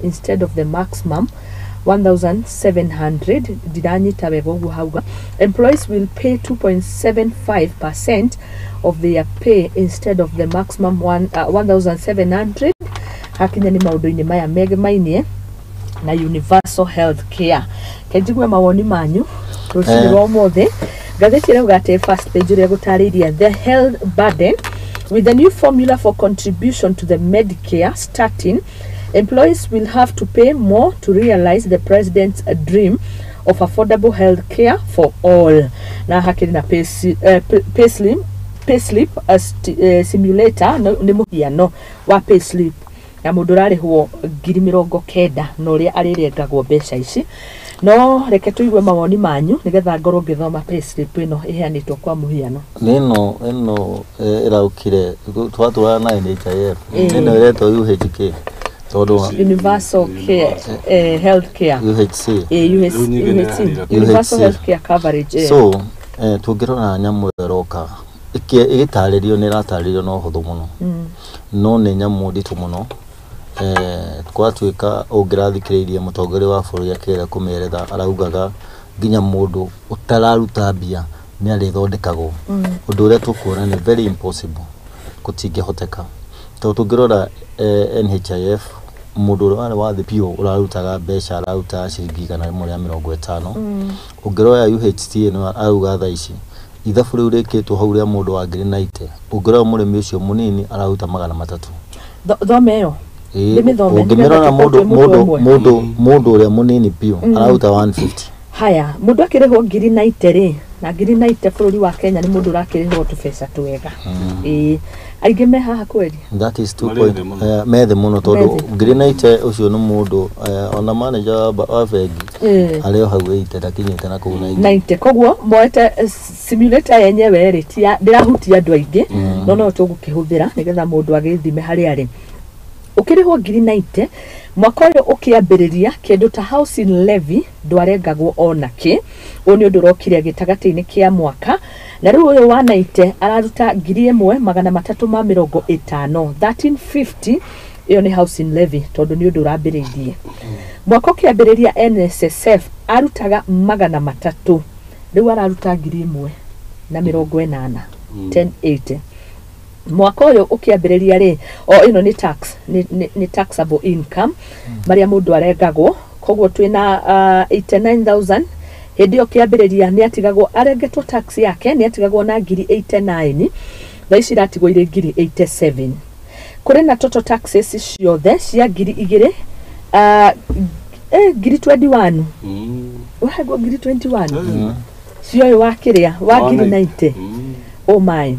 instead of the maximum 1,700. Diranyita bego hauga. Employees will pay 2.75% of their pay instead of the maximum 1,700. Hakinya ni maundu-ini maya megemainie na universal health care. Kenjigwe mawoni manyu ruciro mothe gatheti reu gate first page ria gutariria the health burden with the new formula for contribution to the Medicare starting. Employees will have to pay more to realize the president's dream of affordable health care for all. Na hakiri na payslip simulator ni muhiano wa payslip ya mundu rarihwo 90,000 no ria arirengagwo mbeca ici. No reke tuigwe mawoni manyu nigetha ngorwo ngithoma payslip ino iheanitwo kwa muhiano. Nino iraukire twatura na NHIF nino ireto UHK todo universal care health care UHC universal health care coverage. So tungirona nyamu roka igitaririo ni rataririo no huthu muno no ni nyamu nditu muno twatuika ungirathikiririe mutongoria wa bururi akira kumeretha araugaga nginya mundu utararuta mbia ni arithondekagwo undu uria tukuona ni very impossible kutingihoteka to tungirora NHIF mundu uri wa thipio urarutaga mbeca araruta ciringi 150 ungirora UHC no arauga tha ici ithabu riu rikitwo hau ria mundu wa 90 ungirora murimi ucio munini araruta 300 thomeyo ungimirona mundu uria munini pio araruta 150. Haya mundu akirihwo 90 ri na 90 bururi wa Kenya ni mundu rakirihwo tubesa twega aige me haha kweli that is 2 methe muno tondu 90 ucio ni mundu ona manager wa bengi ario hau 80 ndakinyite na ku 90 koguo moete simulator yenyewe ri ndirahutia andu aingi no tugukihũthĩra nigetha mundu agithime hari ari ukirihwo 90 mwaka uyu ukiambiriria kindu ta housing levy ndwarengagwo onaki oni undu rokire gitagati-ini kia mwaka na riu uyu wa 90 araruta 1,350 1350 iyo ni housing levy tondu ni undu urambiririe mwaka ukiambiriria NSSF arutaga 300 riu araruta 1,080 1080 mwaka uyu ukiambiriria ri ino ni tax ni taxable income maria mundu arengagwo koguo twina 89,000 hindi ukiambiriria ni atigagwo arengetwo tax yake ni atigagwo na 89 na ici ratigwo ire 87 kuri na total taxes ciothe cia 21 wahagwo 21 cio wa kiria wa 90 oh my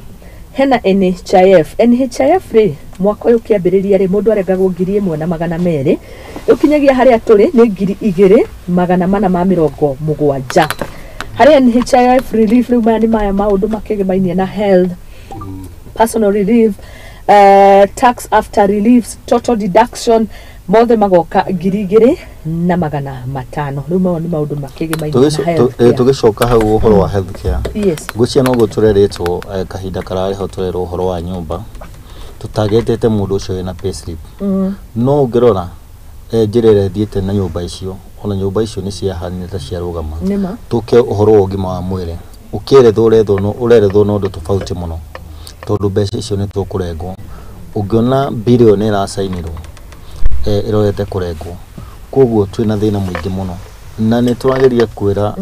hena NHIF ri mwaka uyu kiambiriria ri mundu arengagwo 1,200 ukinyagia haria turi ni 2,470 haria NHIF relief ri mani maya maundu makegemainie na health personal relief tax after reliefs total deduction mothe magoka 2,500 riu ni maundu makegemainie na health tugicoka hau uhoro wa health care yes gucia no gutureretwo kahinda karari ho turero uhoro wa nyumba tutagetete mundu ucio na payslip no ngirora njirere thiete na nyumba icio ona nyumba icio ni cia hanine ta cia rugama tuke uhoro wa ugima wa mwire urerethwo no ndu tofauti muno tondu mbeca icio ni tukurengwo ungiona billion irasainirwo irorete kurengwo koguo twina thina muingi muno na ni turageria kwira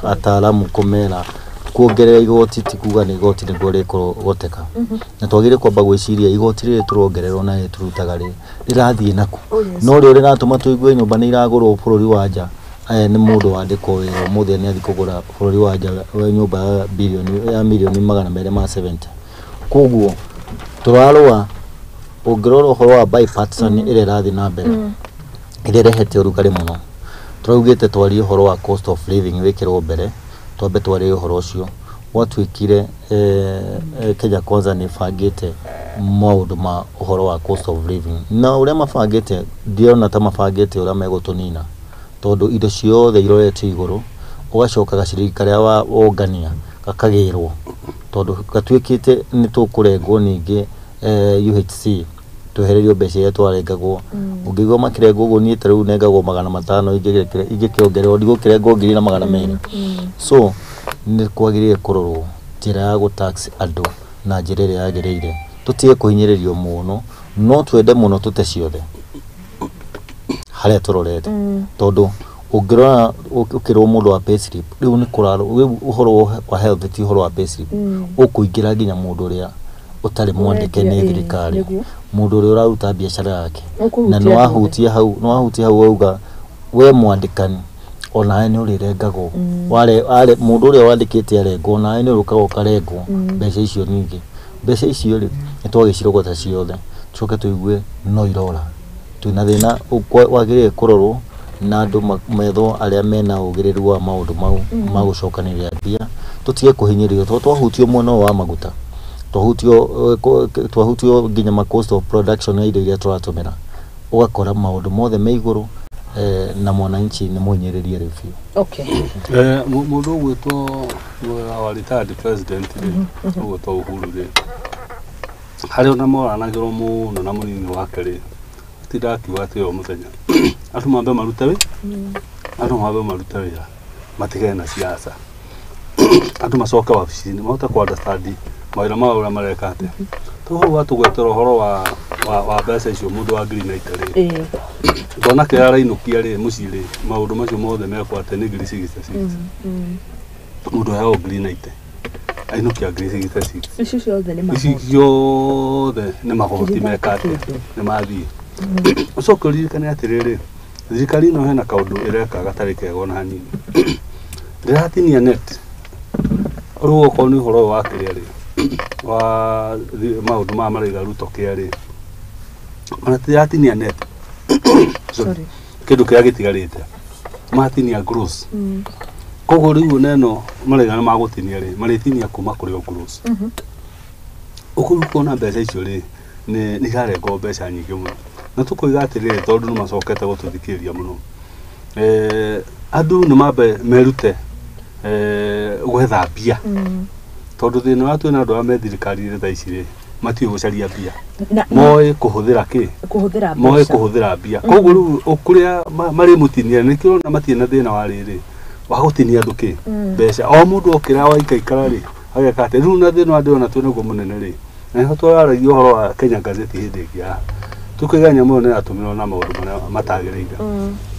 ataalamu kumera kuongerera igoti tikuga ni igoti niguo rikurogoteka na twagire kwamba gwiciria igoti riri turongererwo na turutaga ri rirathie naku no ri riratuma tuigue nyumba ni iragurwo bururi wa nja ni mundu wandikwo wira muthe ni athi kugura bururi wa nja nyumba ya milioni 270 koguo turarwa ungirora uhoro wa bipartisan ire rathi na mbere ire rehete urugari muno turaugite twari uhoro wa cost of living wikirwo mbere twambe twari uhoro ucio watwikire Kenya kwanza ni fagite maundu ma uhoro wa cost of living na uria mafagite ndiona ta mafagite uria megutunina tondu indo ciothe irorete iguru ugacoka gaciringi karia wa ongania kakagirwo tondu gatwikite ni tukurengwo ningi UHC twehererio mbeca iria twarengagwo ungĩigua makĩrengwo ũguo niĩ ta rĩu nengagwo 500 ingĩkĩongererwo ndigũkĩrengwo 2,200 so nĩ kwagĩrĩire kũrorwo njĩra ya gũtax andũ na njĩra ĩrĩa yagĩrĩire tũtige kũhinyĩrĩrio mũno no twende mũno tũte ciothe harĩa tũrorete tondũ ũngĩrora ũkĩrwo mũndũ wa payslip rĩu nĩ kũrarwo ũhoro wa health ti ũhoro wa payslip ũkũingĩra nginya mũndũ ũrĩa ũtarĩ mwandĩke nĩ thirikari mũndũ ũrĩa ũraruta biacara yake na nĩ wahutia hau auga we mwandĩkani onawe nĩ ũrĩrengagwo mũndũ ũrĩa wandĩkĩte arengwo nawe nĩ ũrũkaga ũkarengwo mbeca icio nyingĩ mbeca icio rĩ nĩ twagĩcirogota ciothe tũcoke tũigue no irora twĩna thĩna wagĩrĩire kũrorwo na andũ methwo arĩa mena ũgĩrĩru wa maũndũ mau ma gũcokanĩrĩria mbia tũtige kũhinyĩrĩrio tondũ twahutio mwena wa maguta twahutio nginya ma cost of production ya indo iria tũratũmĩra ũgakora maũndũ mothe me igũrũ na mwananchi nĩ mũhinyĩrĩrie rĩu biũ. Okay. Mũndũ ũgwĩtwo our retired president ũgwĩtwo Uhuru rĩ harĩ ona moranagĩrwo mũno na mũnini wake rĩ tidakiuga atĩ o mũthenya andũ mambe marute wĩra matigane na siasa andũ macoke wabici-inĩ mahote ku understand mawĩra mao ũrĩa mareka atĩa tũhũ watũgwetera ũhoro wa mbeca icio mũndũ wa green night rĩ ndona kĩrĩa arainũkia rĩ mũciĩ rĩ maũndũ macio mothe mekwo atĩ nĩ ngiri 66 mũndũ yao green night ainũkia ngiri 66 icio ciothe nĩ magoti meka atĩa nĩ mathiĩ ucoke uririkane atĩrĩrĩ thirikari ĩno hena kaũndũ ĩreka gatarĩ kega ona hanini ndĩratinia net rĩu okorwo nĩ ũhoro wa kĩrĩa rĩ wa maũndũ maya maraiga Ruto kĩarĩ maratinia net kĩndũ kĩrĩa gĩtigarĩte matinia gross koguo rĩu neno maraiga nĩ magũtinia rĩ marĩtinia kuma kũrĩ o gross ũkũona mbeca icio rĩ nĩ harengwo mbeca nyingĩ mũno na tũkoiga atĩrĩrĩ tondũ nĩ macokete gũtũthikĩrĩria mũno andũ nĩ mambe merute gwetha mbia tondũ thĩna wa twĩna andũ arĩa me thirikari-inĩ thaa ici rĩ matiũĩ gũcaria mbia moĩ kũhũthĩra kĩ moĩ kũhũthĩra mbia koguo rĩu kũrĩa marĩ mũtinia nĩ kĩrona matirĩ na thĩna wa rĩrĩ wa gũtinia andũ kĩ mbeca o mũndũ okĩra waikaikara rĩ ageka atĩ rĩu na thĩna wa ndĩ ona twĩnaguo mũnene rĩ na nĩho twaragia ũhoro wa Kenya Gazeti hĩndĩ ĩngĩ ya tukĩga nyamũ nĩ atũmĩrwo na maũndũ marĩa matagĩrĩire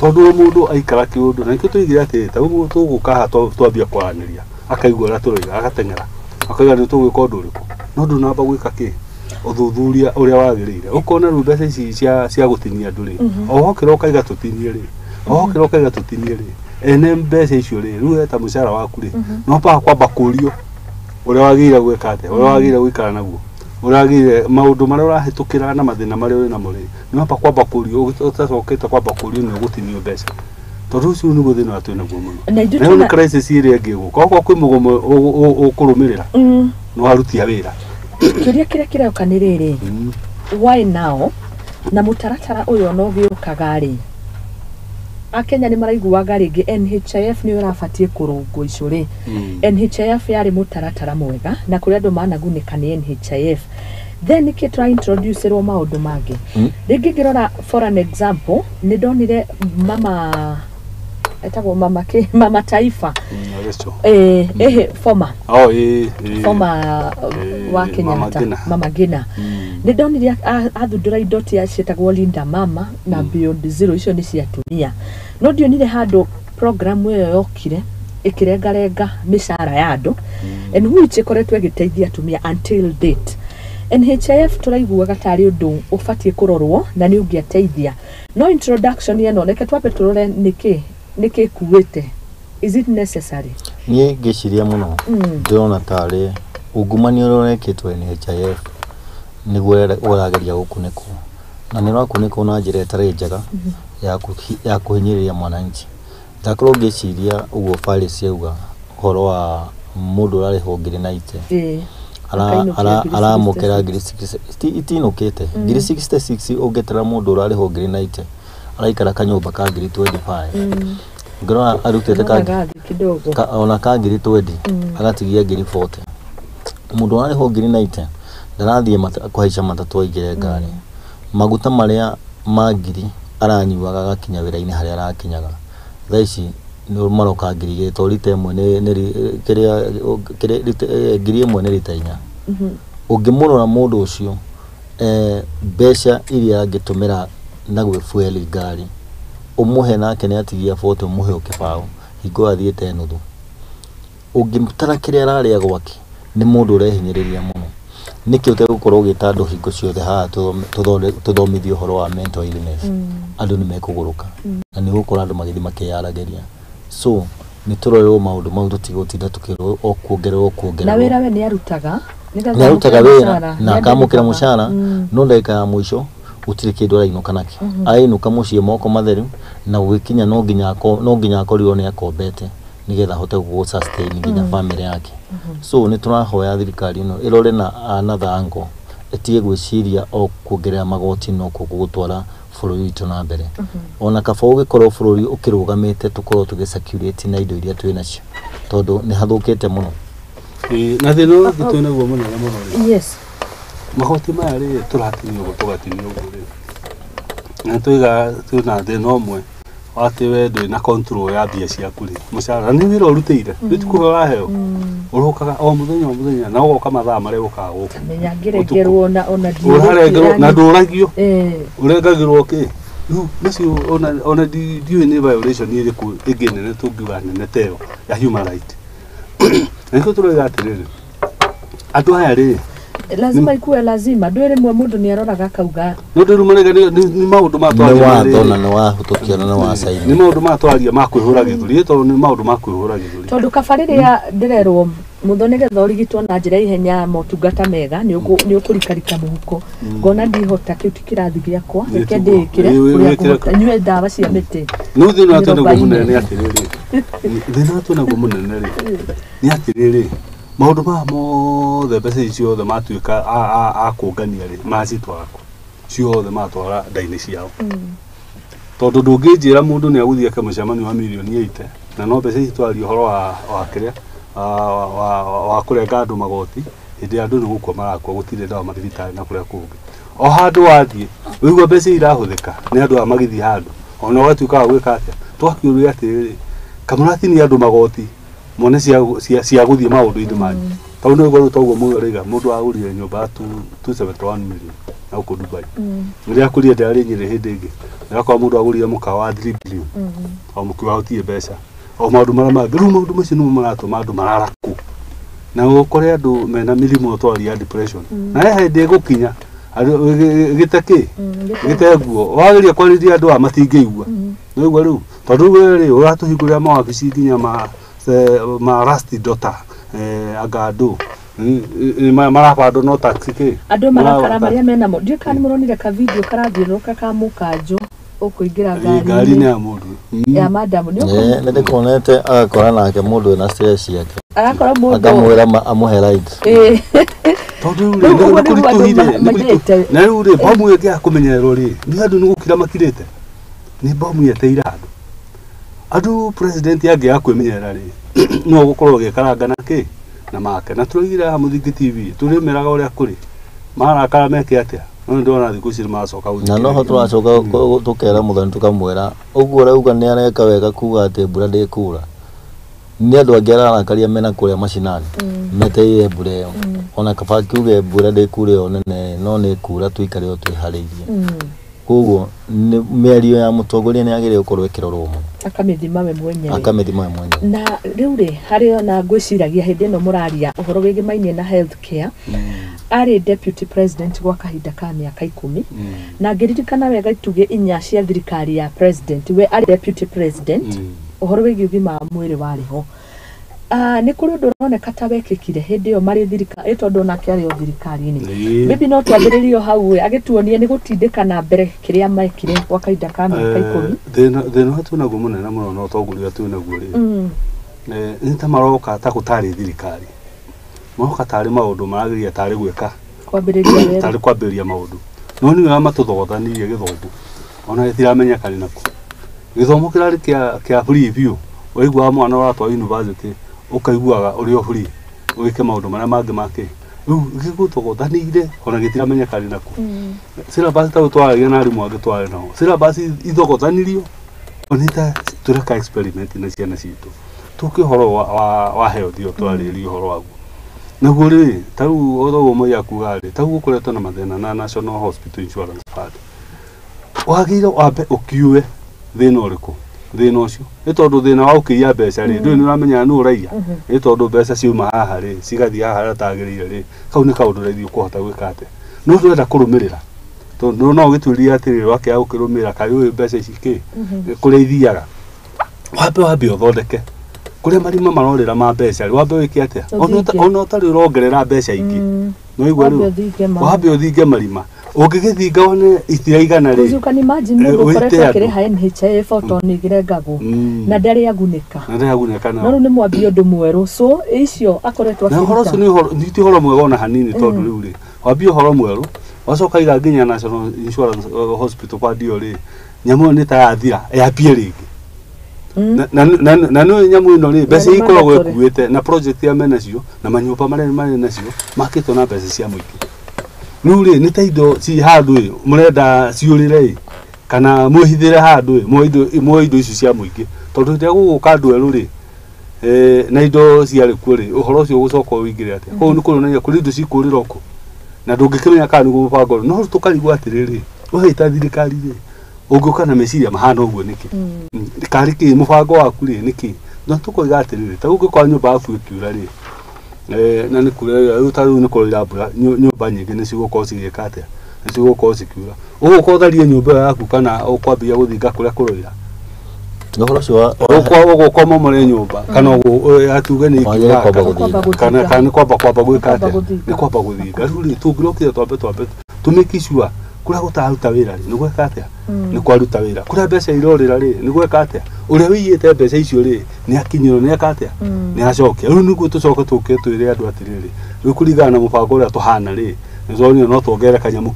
tondũ mũndũ aikara kĩũndũ na nĩkĩo tũigire atĩ ta ũguo tũgũka haha twambia kwaranĩria akaigua ũrĩa tũroiga agateng'era akauga nĩ tũgwĩka ũndũ ũrĩkũ no ndũnamba gwĩka kĩ ũthuthuria ũrĩa wagĩrĩire ũkona rĩu mbeca ici cia gũtinia andũ rĩ oho kĩroka igatũtinie rĩ ene mbeca icio rĩ rĩu eta mũcara waku rĩ no pa kwamba kũrio ũrĩa wagĩrĩire gwĩka atĩa ũrĩa wagĩrĩire gũikara naguo uragire maũndũ marĩa ũrahĩtũkĩra na mathĩna marĩa ũrĩ namo rĩ nĩ wamba kwamba kũrio ũtacokete kwamba kũrio nĩ ũgũtinio mbeca tondũ ũcio nĩ gũthĩna atĩ naguo mũno na nĩ crisis ĩrĩa ĩngĩgũka okorwo kwĩ mũgomo ũkũrũmĩrĩra no arutia wĩra kĩũria kĩrĩa kĩroka nĩ rĩrĩ why now na mũtaratara ũyũ no gĩũkaga rĩ Akenya nĩ maraiguaga rĩngĩ NHIF nĩ ũrabatie kũrũngwo icio rĩ NHIF yarĩ mũtaratara mwega na kũrĩa andũ managunĩka nĩ NHIF then nĩkĩ try introduce ro maũndũ mangĩ rĩngĩ ngĩrora for an example nĩ ndonire etagwo mama taifa former wa Kenyatta mama Ngina nĩ ndonire athundũra indo tia cietagwo Linda Mama na Beyond Zero icio nĩ cia atumia no ndionire handũ program ĩyo yokire ĩkĩrengarenga mĩcara ya andũ and which ĩkoretwo ĩgĩteithia atumia until date NHIF tũraiguaga tarĩ ũndũ ũbatie kũrorwo na nĩ ũngĩateithia no introduction ĩno reke twambe tũrore nĩkĩ kuwete is it necessary niĩ ngĩciria mũno ndĩrona tarĩ ungumania ũrĩa wekĩtwo NHIF nĩguo ũrageria gũkunĩkwo na nĩ ũrakunĩkwo na njĩra ĩtarĩ njega ya kũhinyĩrĩria mwananchi ndakorwo ngĩciria ũguo bari ciauga ũhoro wa mũndũ ũrarĩhwo ngiri 90 aramũkĩra ngiri 60 itinũkĩte ngiri 66 ũngĩtara mũndũ ũrarĩhwo ngiri 90 araikara kanyũmba ka ngiri 25 ngĩrora arutĩte ona ka ngiri 20 agatigia ngiri 40 mũndũ ũrarĩhwo ngiri 90 ndarathiĩ kũhaica matatũ aingĩre ngari maguta maria magiri aranyuaga gakinya wira-ini haria arakinyaga thaici ni maroka ngiri to rita imwe ni ngiri imwe ni rita 4 ungimurora mundu ucio mbeca iria angitumira na gwifueli ngari umuhe nake ni atigia foto umuhe ukibao hingo athiete nuthu ungimutara kiria araria gwake ni mundu urehinyiriria muno niki utegukorwo ugita andu hingo ciothe ha tuthomithio horo wa mental illness andu ni mekuguruka na ni gukora andu magithi makiyarageria so ni turorerwo maundu mau tutigotinda tukirwo o kuongererwo na wira we ni arutaga wira na akamukira mushara no ndeka ya mwisho utire kindu arainũka nakio ainũka muciĩ moko matheru na gwikinya no nginya akorirwo ni akombete nigetha hote gũ sustain nginya family yake so ni turahoya thirikari ino irore na another angle etie gwiciria o kuongerera magoti no kugutwara bururi witu na mbere ona kaba ugikorwo bururi ukirugamite tukorwo tugisecurity na indo iria twi nacio tondu ni hathukite muno na thino twina guo muno na muno yes magoti maya ri turatinio gutugatinio guri na tuiga tuna thina omwe ati we ndui na control ya bia ciaku ri mucara ni wira urutire ritukuhora heo urukaga o muthenya na ugoka mathaa maria ukaga guku menya ngeregerwo ona dio na nduragio urengagirwo ki nicio ona dio ni violation iri ku igenene tungiwa nene teo ya human right niko turoiga atiriri andu aya ri lazima ikuwe lazima ndwire mwe mundu ni aroraga kauga ndu rumanega ni maundu matwaria ni watona ni wahutukiana ni wasaini ni maundu matwaria makwihura githuri to ni maundu makwihura githuri tondu kabariria ndirerwo muthone getha urigitwo na njira ihenya motungata mega ni ukurikarika muhuko ngona ndihota kiu tikirathi giakwa reke ndikire nyue ndawa cia miti no thina atona gumunene atiriri thina atona gumunene ri ni atiriri maundu ma mothe mbeca icio othe matuika a kungania ri macitwara ciothe matwara ndaini ciao tondu ndungijira mundu ni aguthie kamucemani wa milioni 8 na no mbeca itwari horo wa kiria wa kurenga andu magoti hindi andu ni gukwa marakwa gutire ndawa mathibitari na kuria kungi o handu wathie wigua mbeca irahuthika ni andu amagithi handu ona watuika gwika atia twakiuria atiriri kamurati ni andu magoti mone cia guthie maundu indi manyu tondu no igoro toguo muriga mundu agurire nyumba 271 million na uko Dubai ngiria akurie ndari nyire hindi ingi na kwa mundu agurire mukawa 3 billion o mukiwa utie mbeca o maundu mara magiru maundu macio no maratuma andu mararaku na ukore andu mena mirimu otwaria depression na hindi gukinya gitake giteguo wageria kwariria andu a matingeigua no igua riu tondu we uratuhingurira mawabici nginya ma rusty daughter agado marabando no taxi ke andu marakara maria mena mo ndio kan muronire ka video karathiuruka ka mukanjo ukuingira ngari ni ya mundu ya madam ni ndikonete agakora nake mundu na stress yake agakora mundu akamwira amuhe right tondu ri kurituhire na ri bomu yake akumenyerwo ri ni andu ni gukira makirite ni bomu yeteira andu president yake akwimenyera ri no gukorwo gekaranga nake na make na turogira Muthiki TV turimeraga uria kuri marakara meke atia no ndona thiku ciri macoka uthi na no turacoka tukera muthoni tukamwira uguo rauga ni areka wega kuga ati mbura ndikura ni andu angi ararakaria mena kuria macinani meteire mbura iyo ona kaba kiuge mbura ndikure yo nene no ni kura tuikare o twihariirie koguo mĩario ya mutongoria ni agire ukorwo ikirorwo mu akamithima we mwenyewe na riu ri hari ona ngwiciragia hindi ino muraria uhoro wigi mainie na healthcare ari deputy president gwa kahinda ka miaka 10 na ngiririkana wega ituge inya cia thirikari ya president we ari deputy president uhoro wigi ugima mwiri wariho ni kuri undu uroneka ta wekikire hindi yo mari thirikari tondu nake ari o thirikari-ini maybe no twambiririo hau agituonie ni gutindikana mbere kiria maikire gwa kahinda ka miaka 10 thina atuna gumunena muno no toguria atuna guori ni ta maroka ta gutari thirikari maroka tari maundu maragiria tari gweka kwambiriria tari kwambiriria maundu no ni wega matuthogothanirie githomo ona itiramenya kari nako githomo kirari kia free view waigua mwana wa twa university ukaiguaga uri o free wike maundu maria mangi make gigutogothanire ona gitiramenya kari naku syllabus ta utwaragia na arimu angi tware nao syllabus ithogothanirio onita tureka experiment na ciana citu tuki horo wa health yo twariri horo wagu naguo ri tau otho mo yakuga ri tau gukoretwo na mathina na National Hospital Insurance Fund wagire wambe ukiue thina uriku thina ucio ni tondu thina wa ukiia mbeca ri ndu ni uramenya nu uraiya ni tondu mbeca ciuma haha ri cigathia haha tagirire ri kau ni kaundu reithi ukuhota gwika ate no ndwenda kurumirira tondu no gitwiria atiri wake ya ukirumira kai uyu mbeca ici ki kureithiaga wambe uthondeke kuria marima marorira ma mbeca ri wambe wiki atia ona utari urongerera mbeca ingi no igwa ri wambe uthinge marima ungigithinga one itiraigana ri you can imagine mundu koretwo akireha NHIF autonigire ngagu na ndari agunika no ni mwambi undu mweru so icio akoretwo akiruta na horo ucio ni ti horo mwega ona hanini tondu riu ri wambi horo mweru wacoka iga nginya National Insurance Hospital kwa dio ri nyamu ni ta yathira ya pie ringi na no nyamu ino ri mbeca ikoragwo ekuite na project ya menacio na manyumba marĩa nacio makitwo na mbeca cia muingi nuri ni ta indo ci handu murenda ciurire kana muhithire handu mo indo icio cia muingi tondu ndia guguka andu eru ri na indo ciarĩ kuo ri uhoro ucio gucoka wingire atia ko ni kuronania kuri indo cikurira ku na ndungikimenya kana ni gubango no tukarigwa atiriri uhita thirikari ri unguka na meciria mahana uguo niki kari ki mubango waku ri niki no tukoiga atiriri ta ungikwa nyumba yaku ikiura ri na ni kure utaru ni korira mbura nyumba nyingi ni cigukorwo cigika atia ni cigukorwo cikiura ugukotharia nyumba yaku kana ukwambia guthinga kuria kuroira ngahoro cio ugukwa momore nyumba kana atuge ni kana ni kwamba gwika atia ni kwamba guthinga ruri tungirokire twambe tumikishua kuria gutaruta wira ri ni gweka atia ni kwaruta wira kuria mbeca irorira ri ni gweka atia uria wiyite mbeca icio ri ni akinyiro ni eka atia ni acoke riu niguo tucoke tuke twire andu atiriri riu kurigana na mubango uria tuhana ri nizoni no tuongere kanyamu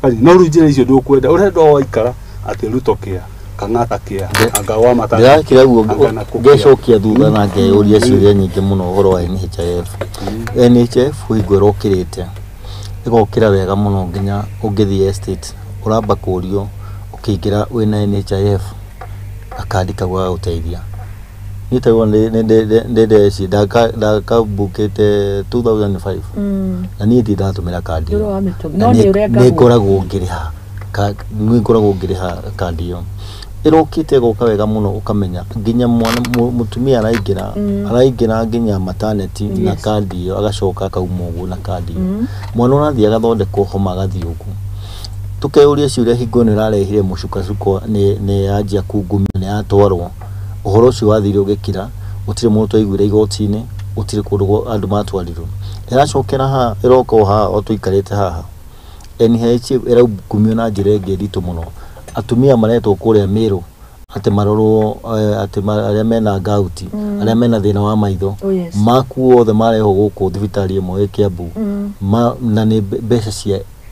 kani no rujira icio ndukwenda urenda waikara ati rutokia kangata kia agawa mata ya kira guo ngecokia thutha na ngeuria ciuria nyingi muno horo wa NHIF wigwero kirite igokira wega muno nginya ungithi estate uramba kurio ukiingira wina NHIF akandika gwa uteithia nita wone nende ci daka bukete 2005 na ni ndatumira kandi no ni urenga ni ngoragwo ngiriha kandi yo irokite goka wega muno ukamenya nginya mwana mutumia araingira nginya maternity na kandi yo agacoka akaumugu na kandi yo mwana unathi agathondekwo homa gathi ugu tukeuria ciuria hingo ni rarehire mucukacuko ni yanjia kungumio ni atwarwo uhoro ucio wathire ugikira utire mundu twaiguire igoti-ini utire kundu andu matwarirwo iracokera ha iroko ha otuikarite haha NHIF iragumio na njira ingi nditu muno atumia maretwo kuria Miru ati marorwo ati aria mena gauti aria mena thina wa maitho makuo othe mareho guku thibitari imwe Kiambu na ni mbeca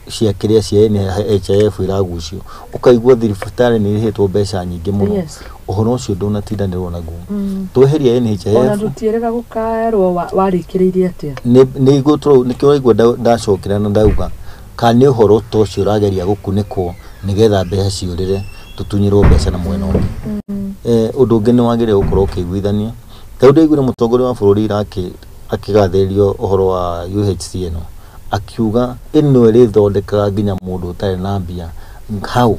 cia kiria cia NHIF iragucio ukaigua thibitari ni ihetwo mbeca nyingi muno uhoro ucio ndunatindanirwo naguo tweheria NHIF ona tutierega gukaerwo warikiririe atia ni igutro nikio igwa ndacokera na ndauga kana uhoro tocio urageria gukunikwo nigetha mbeca ciurire tutunyirwo mbeca na mwena ungi undu ungi ni wagire gukorwo ukiguithania tondu igure mutongoria wa bururi iraki akigathĩrio uhoro wa UHC ino akiuga ino ĩrĩthondekaga nginya mũndũ ũtarĩ na mbia hau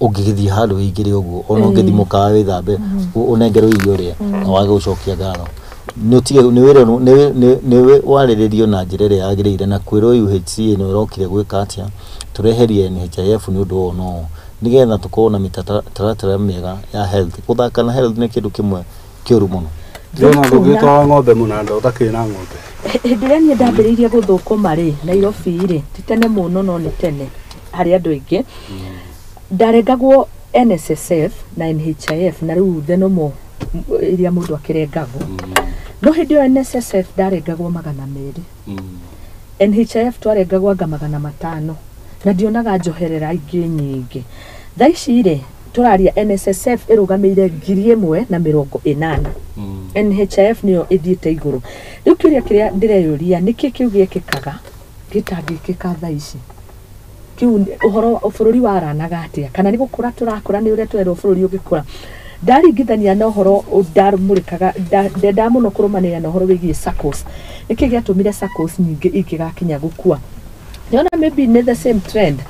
ũngĩgĩthiĩ handũ wĩingĩre ũguo ona ũngĩthimũka wĩthambe ũnengerwo irio ũrĩa na wage gũcokia ngatho nĩ warĩrĩrio na njĩra ĩrĩa yagĩrĩire na kwĩrwo UHC ĩno ĩrokire gwĩka atĩa tũreherie NHIF nĩ ũndũ wa no nigetha tukorwo na mĩtaratara mĩega ya health gũthaka na health nĩ kĩndũ kĩmwe kĩũru mũno ndona ndũgĩtwara ng'ombe mũnanda ũtakĩrĩ na ng'ombe hĩndĩ ĩrĩa niĩ ndambĩrĩirie gũthũkũma rĩ Nairobi rĩ ti tene mũno no nĩ tene harĩ andũ aingĩ ndarengagwo NSSF na NHIF na rĩu thenomo iria mũndũ akĩrengagwo no hĩndĩ ĩyo NSSF ndarengagwo 200 NHIF twarengagwo anga 500 na ndionaga njoherera ingĩ nyingĩ thaa ici rĩ tũraria NSSF ĩrũgamĩire 1,080 NHIF niyo ithiite iguru riu kiuria kiria ndireyuria niki kiu giekikaga gitangikika thaa ici kiu uhoro bururi waranaga atia kana ni gukura turakura ni uria twerwo bururi ugikura ndaringithania na uhoro ndarumurikaga ndenda muno kurumanira na uhoro wigie SACCOS niki giatumire SACCOS nyingi ikigakinya gukua yona maybe ne the same trend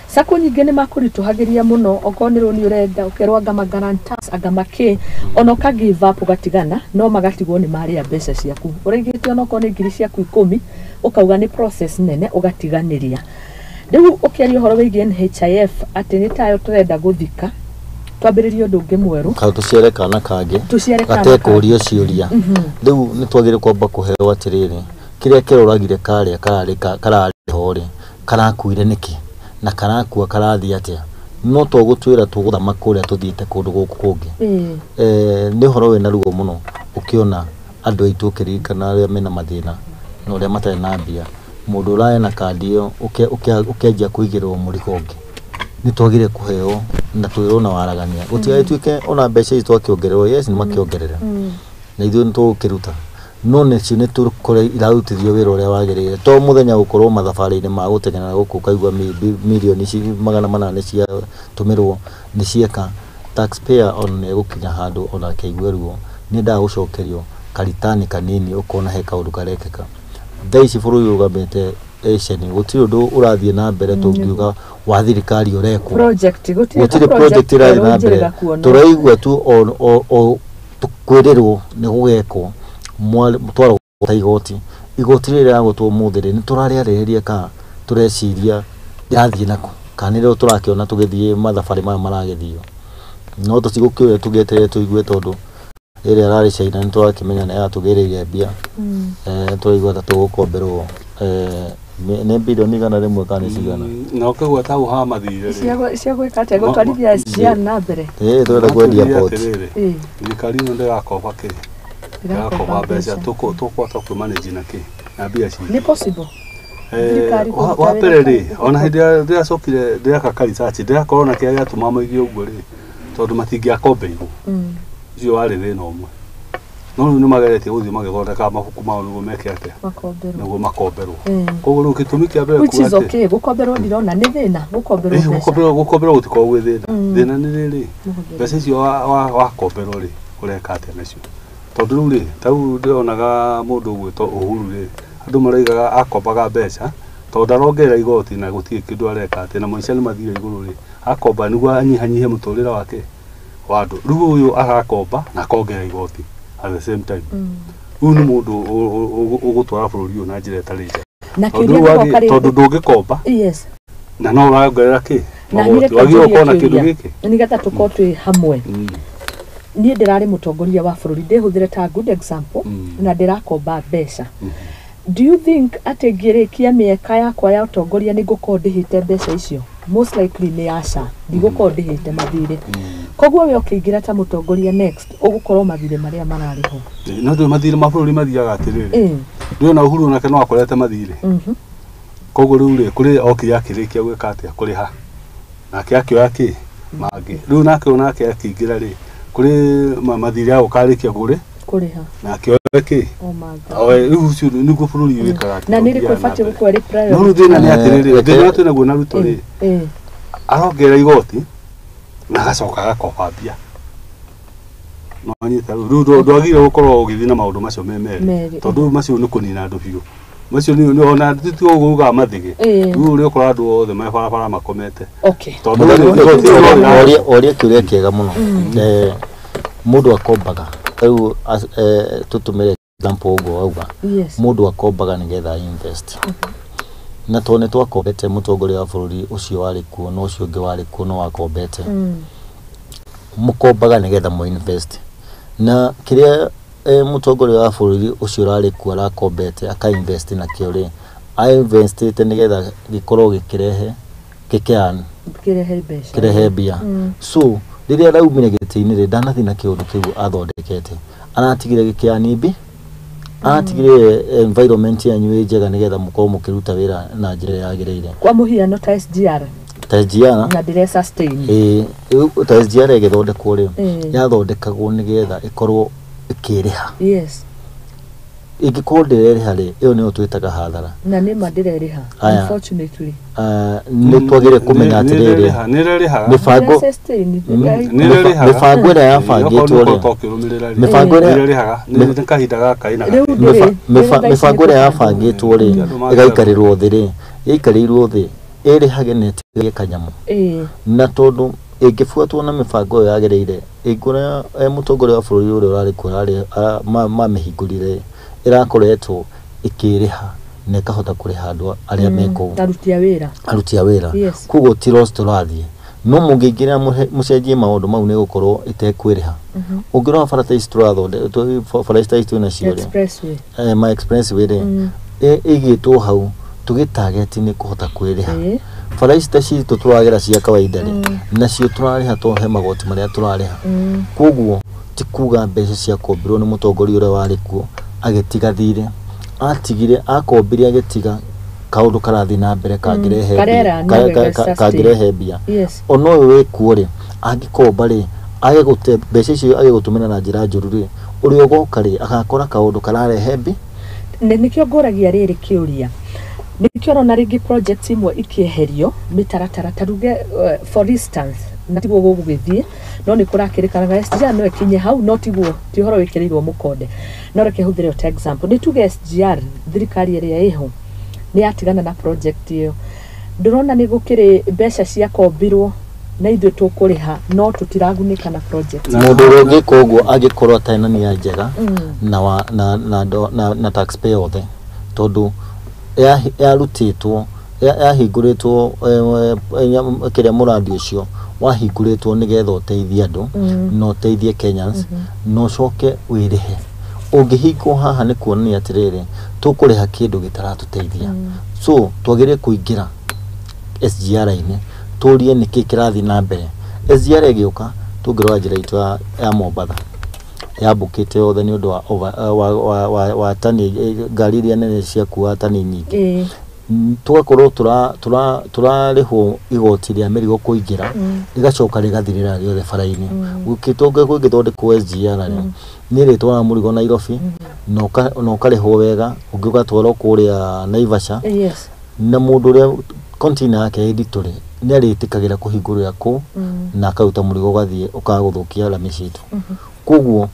SACCO nyingi ni makurituhagiria muno okonirwo ni urenda ukerwa ngama guarantors agamake ono ka give up ugatigana no magatigwo ni maria mbeca ciaku urigite ono ko ni ngiri ciaku 10 ukauga ni process nene ugatiganiria riu ukiaria uhoro wigie NHIF ati ni tayo turenda guthika twambiririo ndungi mweru ka tucierekana kangi gatekurio ciuria riu ni twagire kwamba kuheo atiriri kiria kiroragire karia karari hori karakuire niki na karakua karathi atia no tugutwira tuguthama kuria tuthiite kundu guku kungi ni horo we na rugo muno ukiona andu aitu kirikana aria mena mathina no ria matari na mbia mundu urae na kandi iyo ukianjia kuigirwo murigo ungi ni twagire kuheo na twirwo na waragania gutiga itwike ona mbeca ici twakiongererwo yes ni makiongerera na ithuĩ nitukiruta no neci ni tukore irarutithio wira uria wagirire to muthenya gukorwo mathabarĩ-inĩ ma gutengenera guku kaigwa milioni 800 cia tumirwo ni cieka taxpayer on ne gukinya handu ona kaigwa ruo ni ndagucokerio karitani kanini ukona he kaundu karekeka thaici bururi ugambite esheni gutiri undu urathie na mbere tungiuga wa thirikari urekwo project gutiri project irathi na mbere turaigua tu o tukwirirwo ni gugekwo twaro igoti rĩrĩa gũtwo mũthĩrĩ nĩ tũrarĩarĩrĩria ka tureciria yathie nako kanĩrĩo tũrakĩona tũgĩthiĩ mathabarĩ maya maragĩthio no tũtigũkĩoya tũgeterere tũigue tondũ ĩrĩa ararĩ China nĩ tũrakĩmenya nĩ yatũgĩrĩire mbia tũraigua ta tũgũkomberwo nĩ bilioni igana rĩmwe kana cigana na ũkaigua ta ũha mathire cia gwĩka atĩa gũtwarithia ciana na mbere twenda kwendia port thirikari ĩno ndĩgakomba kĩ ndĩgakomba mbeca tũkũhota kwĩmanage nakĩ na mbia ci nĩ possible wa mbere rĩ ona hĩndĩ ĩrĩa ndĩracokire ndĩreka karisachi ndĩrakorwo na kĩrĩa gĩatũma moige ũguo rĩ tondũ matingĩakombeirwo ũcio warĩ thĩna ũmwe no rĩu nĩ mageretie gũthiĩ magĩthondeka mabuku mao nĩguo meke atĩa nĩguo makomberwo koguo rĩu gĩtũmi kĩa mbere kuga atĩ gũkomberwo ndirona nĩ thĩna gũkomberwo gũtikoragwo gwĩ thĩna nĩ rĩrĩ mbeca icio wakomberwo rĩ ũreka atĩa nacio tondũ rĩu rĩ ta rĩu ndĩronaga mũndũ ũgwĩtwo Uhuru rĩ andũ maraigaga akombaga mbeca tondũ ndarongerera igoti na gũtirĩ kĩndũ areka atĩ na maica nĩ mathire igũrũ rĩ akomba nĩguo anyihanyihie mũtũrĩre wake wa andũ rĩu ũyũ arakomba na akongerera igoti at the same time rĩu nĩ mũndũ ũgũtwara bũrũri ũyũ na njĩra ĩtarĩ njega tondũ ndũngĩkomba na no ũrongerera kĩ wagĩrĩirwo gũkorwo na kĩndũ gĩkĩ nĩgetha tũkorwo twĩ hamwe niĩ ndĩrarĩ mũtongoria wa bũrũri ndĩhũthĩre ta good example na ndĩrakomba mbeca do you think atĩ ngĩrĩkia mĩaka yakwa ya ũtongoria nĩ ngũkorwo ndĩhĩte mbeca icio most likely nĩ aca ndigũkorwo ndĩhĩte mathirĩ koguo we ũkĩingĩra ta mũtongoria next ũgũkorwo mathirĩ marĩa mararĩ ho no ndĩ mathirĩ ma bũrũri mathiaga atĩrĩrĩ ndĩona Uhuru nake no akorete mathirĩ koguo rĩu rĩ kũrĩ okire akĩrĩkia gwĩka atĩa kũrĩha nake akĩoya kĩ mangĩ rĩu nake akĩingĩra rĩ kuri mathirĩ ao karĩkia kũrĩha na akĩoya kĩ rĩu ũcio nĩguo bũrũri wĩkaga na nĩ rĩkũ batiĩ gũkorwo rĩ priority no thĩna nĩ atĩrĩrĩ thĩna twĩ naguo na ruto rĩ arongerera igoti na agacoka agakomba mbia no anyita rĩu ndwagĩrĩirwo gũkorwo ũgĩthiĩ na maũndũ macio me merĩ tondũ macio nĩ kũnina andũ biũ macio nĩ ona tũtiga gũuga mathigĩ rĩu ũrĩa ũkora andũ othe me barabara makomete tondũ oria kĩũria kĩega mũno mũndũ akombaga rĩu tũtũmĩre example ũguo wauga mũndũ akombaga nĩgetha invest na tondũ nĩ twakombete mũtongoria wa bũrũri ũcio warĩ kuo na ũcio ũngĩ warĩ kuo no wakombete mũkombaga nĩgetha mũ invest na kĩrĩa mũtongoria wa bũrũri ũcio ũrarĩ kuo arakombete aka invest na kĩo rĩ ainvestĩte nĩgetha gĩkorwo gĩkĩrehe kĩrehe mbia so rĩrĩa araumire gĩtĩ-inĩ rĩ ndanathi na kĩũndũ kĩu athondekete aratigire gĩkĩanimbi aratigire environment yanyu ĩ njega nĩgetha mũkorwo mũkĩruta wĩra na njĩra yagĩrĩire kwa mũhiano ta SGR na ndĩre sustain ta SGR ĩgĩthondekwo rĩ yathondekagwo nĩgetha ĩkorwo ĩkĩrĩha yes ingĩkorwo ndĩrerĩha rĩ ĩyo nĩyo twĩtaga hathara na nĩ ma ndĩrerĩha unfortunately nĩ twagĩrĩire kũmenya atĩrĩrĩ mĩbango ĩrĩa yabangĩtwo rĩ mĩbango ĩrĩa yabangĩtwo rĩ ĩgaikarĩrwo thĩ rĩ yaikarĩirwo thĩ ĩrĩhage na ĩtige kanyamũ na tondũ ĩngĩbuatwo na mĩbango ĩyo yagĩrĩire ĩngĩona mũtongoria wa bũrũri ũrĩa ũrarĩ kuo mamĩhingũrire ĩrakoretwo ĩkĩrĩha na ĩkahota kũrĩha andũ arĩa mekũu aruti a wĩra koguo ti loss tũrathiĩ no mũngĩingĩra mũcenjie maũndũ mau nĩ gũkorwo ĩtekwĩrĩha ũngĩrora barabara ici twĩ nacio rĩ ma expressway rĩ ĩigĩtwo hau tũgĩtarget nĩ kũhota kwĩrĩha bara ici ta citũ tũragera cia kawaida rĩ nacio tũrarĩha tũhe magoti marĩa tũrarĩha koguo ti kuga mbeca cia kombirwo nĩ mũtongoria ũrĩa warĩ kuo agĩtiga thirĩ atigire akombire agĩtiga kaũndũ karathi na mbere kangĩrehe mbia ona ũyũ wĩkuo rĩ angĩkomba rĩ agĩgũte mbeca icio agĩgũtũmĩra na njĩra njũru rĩ ũrĩa ũgoka rĩ agakora kaũndũ kararehe mbi nĩkĩo ngũragia rĩrĩ kĩũria nĩkĩo rona rĩngĩ project imwe ikĩeherio mĩtaratara taruge for instance na tiguo gũgũgĩthiĩ no nĩ kũrakĩrĩkanaga SGR no ĩkinye hau no tiguo ti ũhoro wĩkĩrĩirwo mũkonde no reke hũthĩre ta example nĩ tuge SGR thirikari ĩrĩa ĩho nĩ yatigana na project ĩyo ndĩrona nĩ gũkĩrĩ mbeca cia kombirwo na ithuĩ tũkũrĩha no tũtiragunĩka na project mũndũ ũrĩa ũngĩka ũguo angĩkorwo atarĩ na nia njega na taxpayer othe tondũ yarutĩtwo yahingũrĩtwo kĩrĩa mũrandi ũcio wahingũrĩtwo nĩgetha ũteithie andũ na ũteithie Kenyans na ũcoke wĩrĩhe ũngĩhingwo haha nĩ kuonania atĩrĩrĩ tũkũrĩha kĩndũ gĩtaratũteithia so twagĩrĩire kũingĩra SGR-inĩ tũrie nĩkĩ kĩrathiĩ na mbere SGR ĩgĩũka tũngĩrora njĩra itũ ya Mombatha yambũkĩte yothe nĩ ũndũ wa tani ngari iria nene cia kuua tani nyingĩ tugakorwo turarĩhwo igoti rĩa mĩrigo kũingĩra rĩgacoka rĩgathirĩra rĩothe bara-inĩ gũgĩthondekwo SGR nĩ rĩtwara mũrigo Nairobi na ũkarĩhwo wega ũngĩ ũgatwarwo kũrĩa Naivasha na mũndũ ũrĩa container yake nditũ nĩ arĩtĩkagĩra kũhingũrĩra kũu na akaruta mũrigo ũgathiĩ ũkagũthũkia rami citũ koguo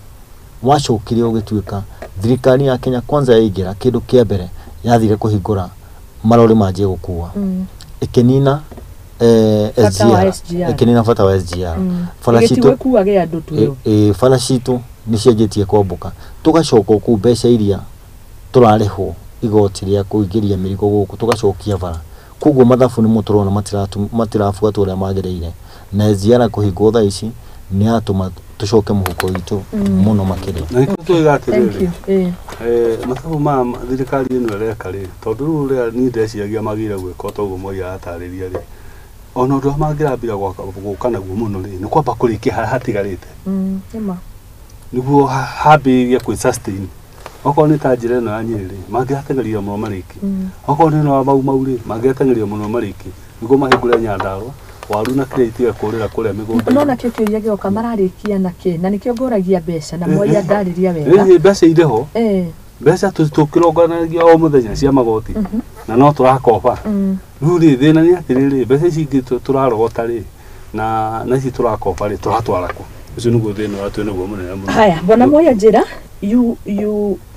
wacokire ũgĩtuĩka thirikari ya Kenya kwanza yaingĩra kĩndũ kĩa mbere yathire kũhingũra marori manjie gũkua ĩkĩnina SGR ĩkĩnina bata wa SGR bara citũ nĩ cianjĩtie kwambuka tũgacoka kũu mbeca iria tũrarĩhwo igoti rĩa kũingĩria mĩrigo gũkũ tũgacokia bara koguo mathabu nĩ mũtũrona matirabuatwo ũrĩa magĩrĩire na SGR kũhingwo thaa ici nĩ atũma tũcoke mũhuko witũ mũno makĩria na nĩkĩo tũiga atĩrĩrĩ mathabu ma thirikari ĩno ĩreka rĩ tondũ rĩu ũrĩa niĩ ndeciagia magĩrĩire gwĩka toguo Moi aratarĩria rĩ ona ũndũ mangĩrambĩra gũka naguo mũno rĩ nĩ kwamba kũrĩkia harĩa hatigarĩte nĩguo hambĩrĩrie kwĩ sustain okorwo nĩ ta njĩra ĩno ya Nyĩrĩ mangĩateng'eria mũno marĩki okorwo nĩ no mau rĩ mangĩateng'eria mũno marĩki nĩguo mahingũre Nyandarua waru na kĩrĩa itiga kũrĩa mĩgũnda no na kĩo kĩũria gĩoka mararĩkia na kĩ na nĩkĩo ngũragia mbeca na Moi ndarĩria wega mbeca irĩho mbeca tũkĩronganagia o mũthenya cia magoti na no tũrakoba rĩu rĩ thĩna nĩ atĩrĩrĩ mbeca ici ingĩ tũrarogota rĩ na ici tũrakoba rĩ tũratwara kũ ũcio nĩguo thĩna watũ nĩguo mũnene mũno haya bona Moi njĩra you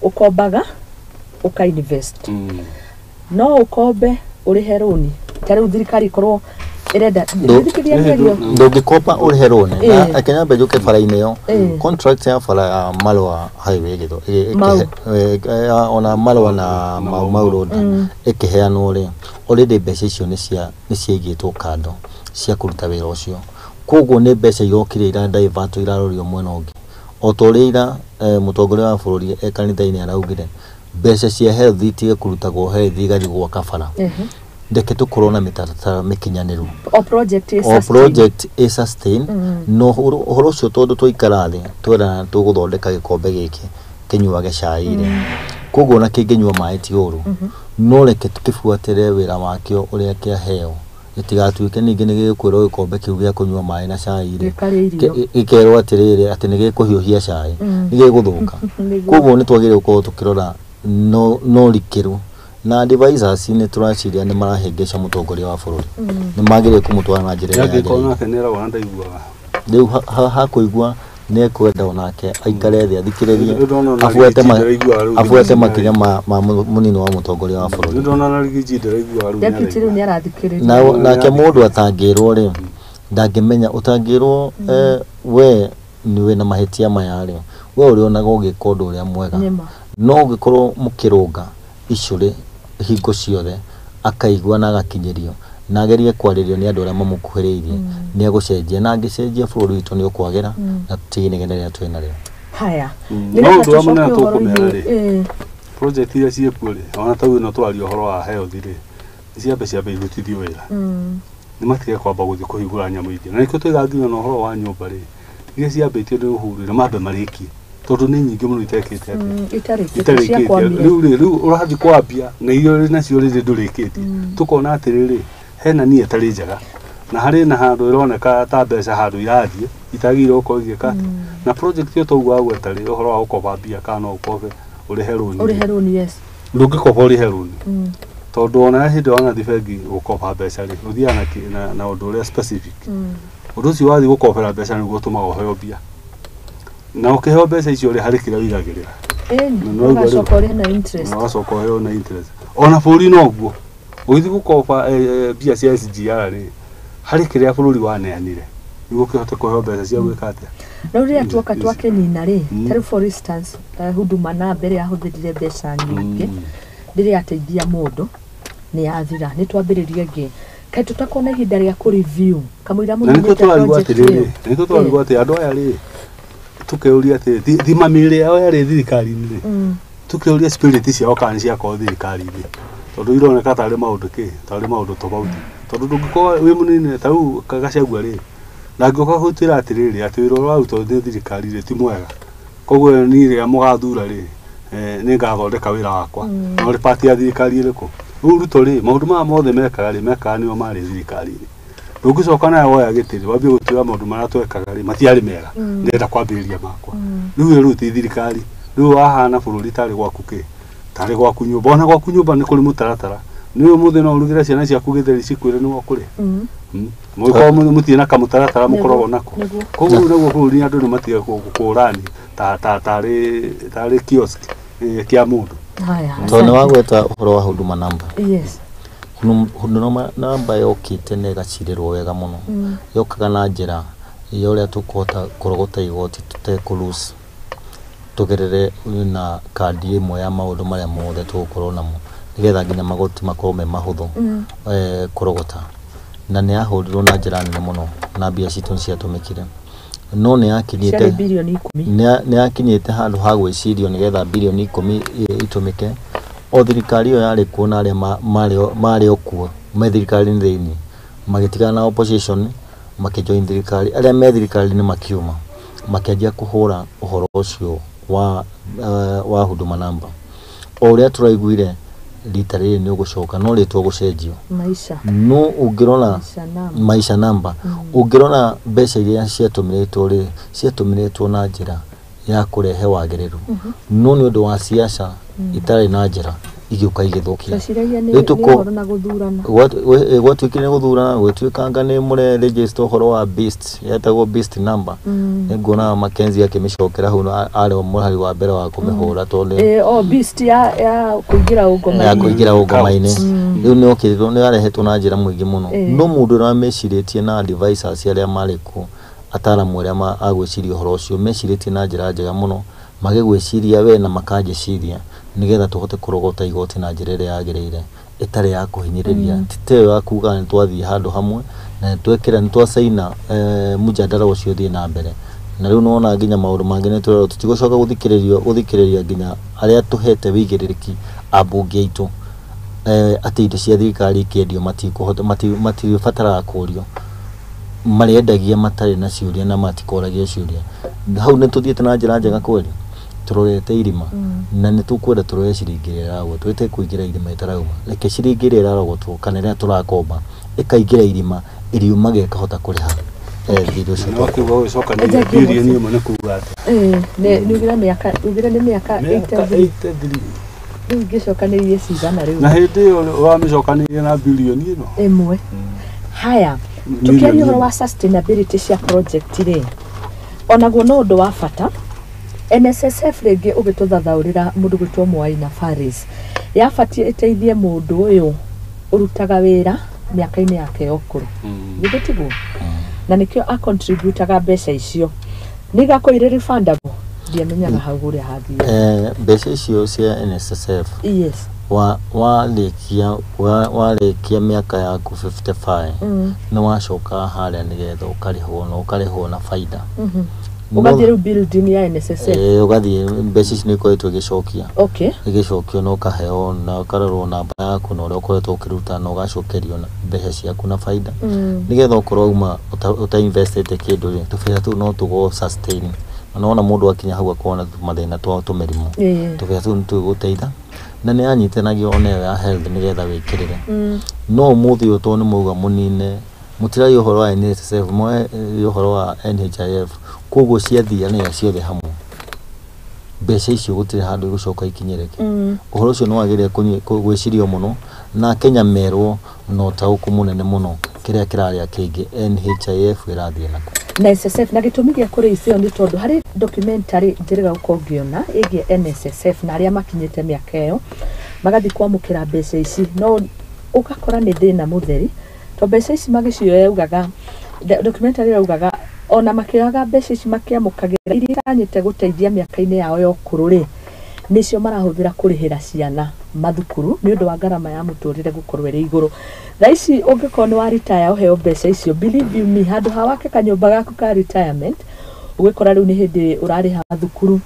ukombaga uka-invest no ukombe ũrĩhe rũni ta rĩu thirikari ikorwo irenda ndũngĩkomba ũrĩhe rũni na Kenya mbejũke bara-inĩ ĩyo contract ya bara ya Marua highway ona Marua na Mau road ĩkĩheanwo rĩ already mbeca icio nĩ ciaigĩtwo kando cia kũruta wĩra ũcio koguo nĩ mbeca irokire divert irarorio mwena ũngĩ o ta ũrĩa ira mũtongoria wa bũrũri kanitha-inĩ araugire mbeca cia health itige kũrutagwo health igathiĩ gwaka bara ndeke tũkorwo na mĩtaratara mĩkinyanĩru o project ĩ sustain no ũhoro ũcio tondũ tũikara thĩ twĩrana tũgũthondeka gĩkombe gĩkĩ kĩnyuage cai rĩ koguo na kĩngĩnyua maĩ ti ũru no reke tũkĩbuatĩre wĩra wakĩo ũrĩa kĩaheo itigatuike ningi ni gikwirwo gikombe kiu gia kunywa mai na cai ri ikerwo atiriri ati ni gikuhiuhia cai ni giguthuka koguo ni twagire gukorwo tukirora no rikiru na advisors ni turaciria ni marahengesha mutongoria wa bururi ni magire kumutwara na njira ya ngikona kenera wanda igwa riu hakuigwa ne kwenda onake aikare thia thikiririe afuete makinya ma munini wa mutongoria wa bururi ndona na rigiji ndiraigwa deputy ni arathikiriria na ke mundu atangirwo ri ndangimenya utangirwo we niwe na mahitia maya ri we uri onaga ugika undu uria mwega no ugikorwo mukirunga icuri hingo ciothe akaigwa na agakinyirio na agerie kwaririo ni andu aria mamukuhiriirie ni agucenjia na angicenjia bururi witu ni ukwagira na tutigine ria twina rio haya no ndu amana tukumera ri project iria ciekuo ri ona tau no twario horo wa health ri ciambe igutithio wira ni matige kwamba guthi kuhingura nyamu ingi na nikio twiganginya no horo wa nyumba ri iria ciambitio ni uhuru na mambe mariki tondu ni nyingi muno itekete itarikite riu urathi kwambia na iyo ri nacio ri ndurikite tukona atiriri hena nie tari njega na hari na handu ironeka ta mbeca handu irathie itagire uko igika na project yo togwa gwetari uhoro wa ukoba mbia kana ukobe uri heruni yes ndungikoba uri heruni tondu ona hindi ona thibegi ukoba mbeca ri uthiana na undu uria specific undu ucio wathi gukobera mbeca niguo tumaga uheo mbia na ukiheo mbeca icio ri hari kira wigagirira no sokori na interest no sokori na interest ona buri no guo ugithi gukoba mbia cia SGR ri hari kiria bururi waneanire niguo kihote kuheo mbeca cia gwika atia no ri atuoka twake nina ri tell for instance huduma na mbere ahuthirire mbeca nyingi ndiri ateithia mundu ni athira ni twambiririe ngi kai tutakona ihinda ria ku review kamwira mundu ni tutwarigwa atiriri ni tutwarigwa ati andu aya ri tukeuria ati thimamire yao yari thirikari-ini ri tukeuria spirit ciao kana ciakorwo thirikari-ini tondu ironeka tari maundu tofauti tondu ndungikorwo wi munini tau kagacagua ri na ngioka gutira atiriri ati wira uruta ni thirikari ri ti mwega koguo ni ria mugathura ri ni ngathondeka wira wakwa no ri party ya thirikari iriku ruto ri maundu ma mothe mekaga nio mari thirikari-ini ndungicoka nayo woya gitiri wambie gutura maundu maria twekaga ri matiari mega ndenda kwambiriria makwa riu ruti thirikari riu ahana bururi tari gwaku ki tari gwaku nyumba ona gwaku nyumba ni kuri mutaratara ni umuthi no urugira ciana ciaku githeri cikwire ni wakuri mwiko mutina kamutaratara mukorogo nako koguo niguo bururi andu ni matiga kukurani tari kiosk kia mundu tone wagweta uhoro wa huduma number yes huduma number yokite ne gacirirwo wega muno yokaga na njira iyo uria tukuhota kurogota igoti tutekuluse tugerere na kandi imwe ya maundu maria mothe tugukorwo namo nigetha nginya magoti makorwo me mahuthu kurogota na ni ahurirwo na njira nene muno na mbia citu ciatumikire no ni akinyite bilioni 10 ni akinyite handu ha gwicirio nigetha bilioni 10 itumike o thirikari yo yari kuona aria mari okuo me thirikari thiini magitigana na opposition makijoin thirikari aria me thirikari ni makiuma makianjia kuhura uhoro ucio wa huduma number oria turaiguire litari ni ugucoka no ritwo gucenjio maisha no ungirona maisha number ungirona mbeca iria ciatumiretwo na njira ya kurehe wagiriru no ni undu wa siasa itari na njira igiuka igithukia rituko na guthurana gwatuikire guthurana gwetwikanga ni mure register horo wa beast yetagwo beast number ngona Mackenzie akimicokera hu ari omurari wa mbere wa kumihura tondu beast ya kuigira ugoma-ini riu ni okirirwo ni arehetwo na njira mwingi muno no mundu ra meciritie na advisors aria mariku ataramu aria agwiciria horo ucio meciritie na njira njega muno magigwiciria we na makajiciria nigetha tuhote kurogota igoti na njira iria yagirire itari ya kuhinyiriria titeo ya kuga ni twathi handu hamwe na twekera ni twasaina mujadala ucio thie na mbere na riu nona nginya maundu mangi ni turero tutigocoka guthikiriria nginya aria tuhete wigiririki abunge aitu ati indo cia thirikari ikendio matiribataraga kurio mariendagia matari na ciuria na matikoragia ciuria hau ni tuthiete na njira njega kweli turorete irima na ni tukwenda turore ciringirira gwo twete kuingira irima itarauma reke ciringirira rogotwo kana ria turakomba ikaingira irima iriumaga ikahota kuriha thirĩ ũcio. No kuga ũcokanĩria bilioni ĩmwe nĩ kuga atĩa? Nĩ ugira mĩaka 83 rĩu ngĩcokanĩrie cigana rĩu. Na hĩndĩ ĩyo wamĩcokanĩrie na bilioni ĩno ĩmwe. Haya, tukiaria ũhoro wa sustainability cia project rĩ, onaguo no ũndũ wa bata. NSSF rĩngĩ ũgĩtũthathaũrĩra mũndũ gwĩtwo Mwaina Faris yabatie ĩteithie mũndũ ũyũ ũrutaga wĩra mĩaka-inĩ yake ya ũkũrũ. Gĩgĩtigwo na nĩkĩo acontributaga mbeca icio nĩgakoire refundable ndiamenyaga hau ũrĩa hathiĩ. Mbeca icio cia NSSF yes warĩkia mĩaka yaku 55 nĩ wacoka harĩa nĩgetha ũkarĩhwo na baida. Ugathiĩ rĩu building ya NSSF. Ugathiĩ mbeca ici nĩ ikoretwo igĩcokia. Okay. Igĩcokio na ũkaheo na ũkarorwo namba yaku na ũrĩa ũkoretwo ũkĩruta na ũgacokerio mbeca ciaku na baida. Nĩgetha ũkorwo uma ũta-investĩte kĩndũ rĩ, tũbĩra tũu no tũgo sustain. Unaona mũndũ akinya hau akona mathĩna twa tũmĩrimũ. Tũbĩra tũu nĩ tũgũteitha na nĩ anyitanagio ona ĩyo ya health nĩgetha wĩkĩrĩre. No ũmũthĩ ũyũ tondũ nĩ mauga mũnine mũtiragia ũhoro wa NSSF mwe ũhoro wa NHIF koguo ciathianĩra ciothe hamwe mbeca icio gũtirĩ handũ igũcoka ikinyĩrĩke. Ũhoro ũcio nĩ wagĩrĩire gwĩcirio mũno na Kenya merwo no taũku mũnene mũno kĩrĩa kĩrarĩa kĩingĩ NHIF ĩrathiĩ nako na NSSF na gĩtũmi gĩa kũrĩ icio nĩ tondũ harĩ documentary njĩrĩga gũkorwo ngĩona ĩgiĩ NSSF na arĩa makinyĩte mĩaka ĩyo magathiĩ kwamũkĩra mbeca ici no ũgakora nĩ thĩna mũtheri to mbeca ici magĩcioya yaugaga documentary yaugaga ona makĩaga mbeca ici makĩamũkagĩra iria iranyĩte gũteithia mĩaka-inĩ yao ya ũkũrũ rĩ nĩcio marahũthĩra kũrĩhĩra ciana mathukuru nĩ ũndũ wa gharama ya mũtũrĩre gũkorwo ĩrĩ igũrũ. Thaa ici ũngĩkorwo nĩ wa retire ũheo mbeca icio believe you me handũ ha wake kanyũmba gaku ka retirement ũgĩkora rĩu nĩ hĩndĩ ũrarĩha thukuru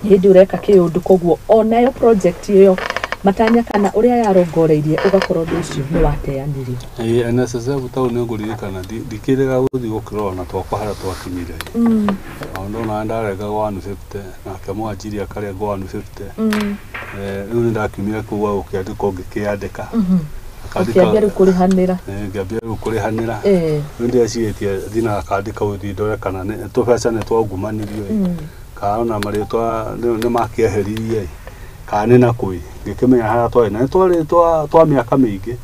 nĩ hĩndĩ ũreka kĩũndũ koguo onayo project ĩyo matanya kana ũrĩa yarongoreirie ũgakorwo ũndũ ũcio nĩ wateanirio. NSSF tau nĩ ngũririkana ndikĩrĩga gũthiĩ gũkĩrora na twakwa harĩa twakinyire. Ndona ndarega 150 nake mwanjiri akarĩa 150. Rĩu nĩ ndakiumire kũu gũkĩandĩka ngĩkĩandĩka. Ngĩambia rĩu kũrĩhanĩra. Ngĩambia rĩu kũrĩhanĩra. Nĩ ndĩreciria thina akandĩka gũthiĩ ndore kana tũbeca nĩ twangumanirio kana ona marĩtwa nĩ makĩeheririe kana na kũi ngĩkĩmenya harĩa twarĩ na twarĩ twa mĩaka mĩingĩ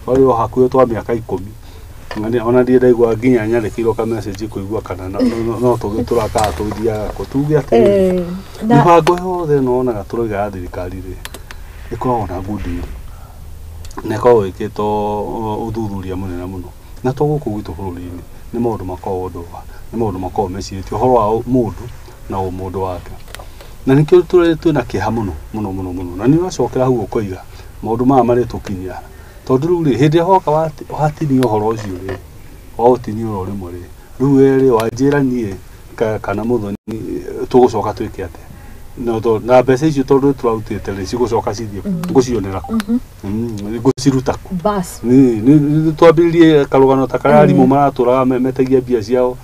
twarĩ o hakuhĩ twa mĩaka 10 ona ndiĩ ndaigua nginya nyandĩkĩirwo ka message kũigua kana no tũgĩtũrakaga tũthiaga tuge atĩ mĩbango yothe no onaga tũroiga ya thirikari rĩ ĩkoragwo na good deal na ĩkoragwo ĩkĩtwo ũthuthuria mũnene mũno na to gũkũ gwitũ bũrũri-inĩ nĩ maũndũ makoragwo nĩ maũndũ makoragwo mecirĩtio ũhoro wa mũndũ na ũmũndũ wake na nĩkĩo twĩna kĩeha mũno na nĩ ũracokera hau ũkoiga maũndũ maya marĩ tũkinyia tondũ rĩu rĩ hĩndĩ hoka watinio ũhoro ũcio rĩ waũtinio ũhoro rĩmwe rĩ rĩu rĩ wanjĩra niĩ kana mũthoni tũgũcoka twĩke atĩa na mbeca icio tondũ tũrautĩte rĩ cigũcoka cithiĩ gũcionera kũ gũciruta kũ bas nĩ twambĩrĩrie karũgano ta karĩa arimũ maratũraga metagia mbia ciao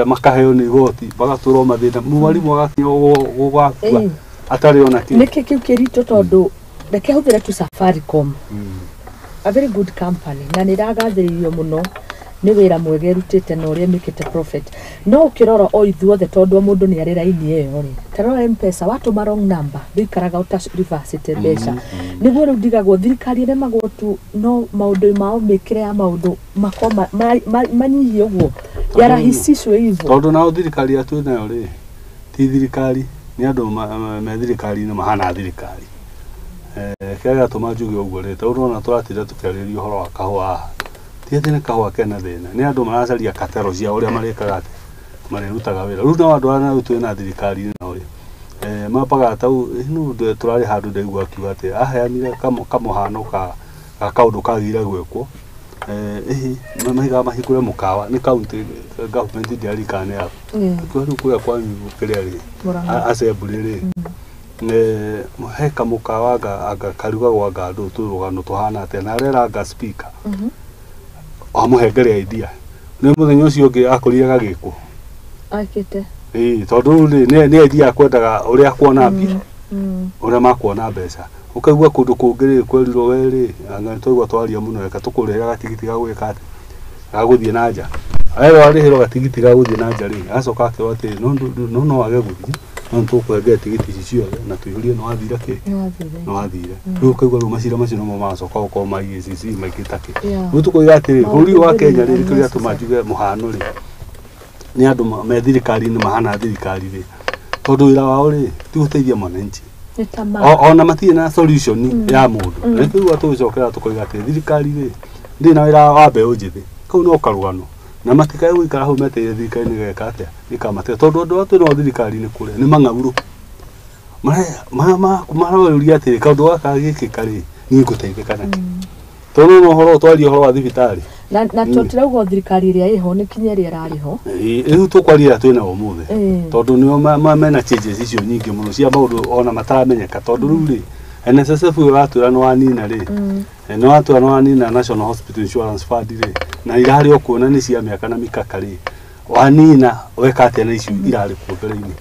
makaheo nĩ igoti bagatũrwo mathĩna mwarimũ agakinya gũgakua atarĩ ona kĩ nĩkĩ kĩu kĩritũ tondũ reke hũthĩre tu Safaricom a very good company na nĩ iragathĩrĩrio mũno nĩ wĩra mwega ĩrutĩte na ũrĩa mĩkĩte profit no ũkĩrora o ithuothe tondũ mũndũ nĩ arĩ raini ĩyo rĩ tarora M-Pesa watũma wrong number ndũikaraga ũta-reverse mbeca nĩguo rĩu ndigagwo thirikari ĩremagwo tu no maũndũ mao mĩkĩre ya maũndũ makoma manyihie ũguo yarahisishwe hivyo tondũ nao thirikari atwĩ nayo rĩ ti thirikari nĩ andũ me thirikari-inĩ mahana thirikari kĩrĩa gĩatũma njuge ũguo rĩ tondũ ona tũratinda tũkĩarĩria ũhoro wa kahũa tiĩte nĩ kahũa kena thĩna nĩ andũ maracaria katero cia ũrĩa marĩkaga atĩ marĩrutaga wĩra rĩu na andũ arĩa twĩ na thirikari-inĩ nao rĩ mapaga tau tũrarĩ handũ ndaigua akiuga atĩ aheanire kamũhano ka kaũndũ kagire gwĩkwo maiga mahingũre mũkawa nĩ county government ndiarikane yao rĩu kũrĩa kwanyu kĩrĩa rĩ assembly rĩ he kamũkawa anga karugagwo anga andũ tũrũgano tũhana atĩa na arera speaker amũhengere idea nĩ mũthenya ũcio ũngĩ akorire gagĩkwo akĩte tondũ nĩ idea kwendaga ũrĩa kuona mbia ora makuona mbeca ukaigua kundu kungiri kwerirwo weri anga twaigua twaria muno reka tukurehera gatigiti ga gwika ati ga guthie na nja ayo arihiro gatigiti ga guthie na nja ri acoka akirwa ati no wage guthie no tukwengea tigiti ici ciothe na tuihurie no wathira ki no wathire riu kaigua ru macira macio no macoka uko maigicici maikitake riu tukuiga ati buri wa Kenya ri turia tumajuge muhano ri ni andu me thirikari ni mahana thirikari ri tondu wira wao ri ti guteithia mwananchi ona matie na solution ya mundu riu tucokera tukuiga ati thirikari ri ndi na wira wa mbeu njithi kau no karugano na matikae gwikara hau mete thirikari ni geka atia ikamate tondu andu atu no thirikari ni kure ni mang'auru mararuria ati kaundu gaka gikika ri ni nguteithika naki tondu no horo twaria horo wa thibitari na totirauga thirikari iria iho ni kinya ria rariho riu tukwaria twina umuthe tondu nio mena changes icio nyingi muno cia maundu ona mataramenyeka tondu riu ri NSSF uratura no anina ri no atura no anina National Hospital Insurance Fund ri na irari okuona ni cia miaka na mikaka ri wanina weka atia na icio irari kumbere-ini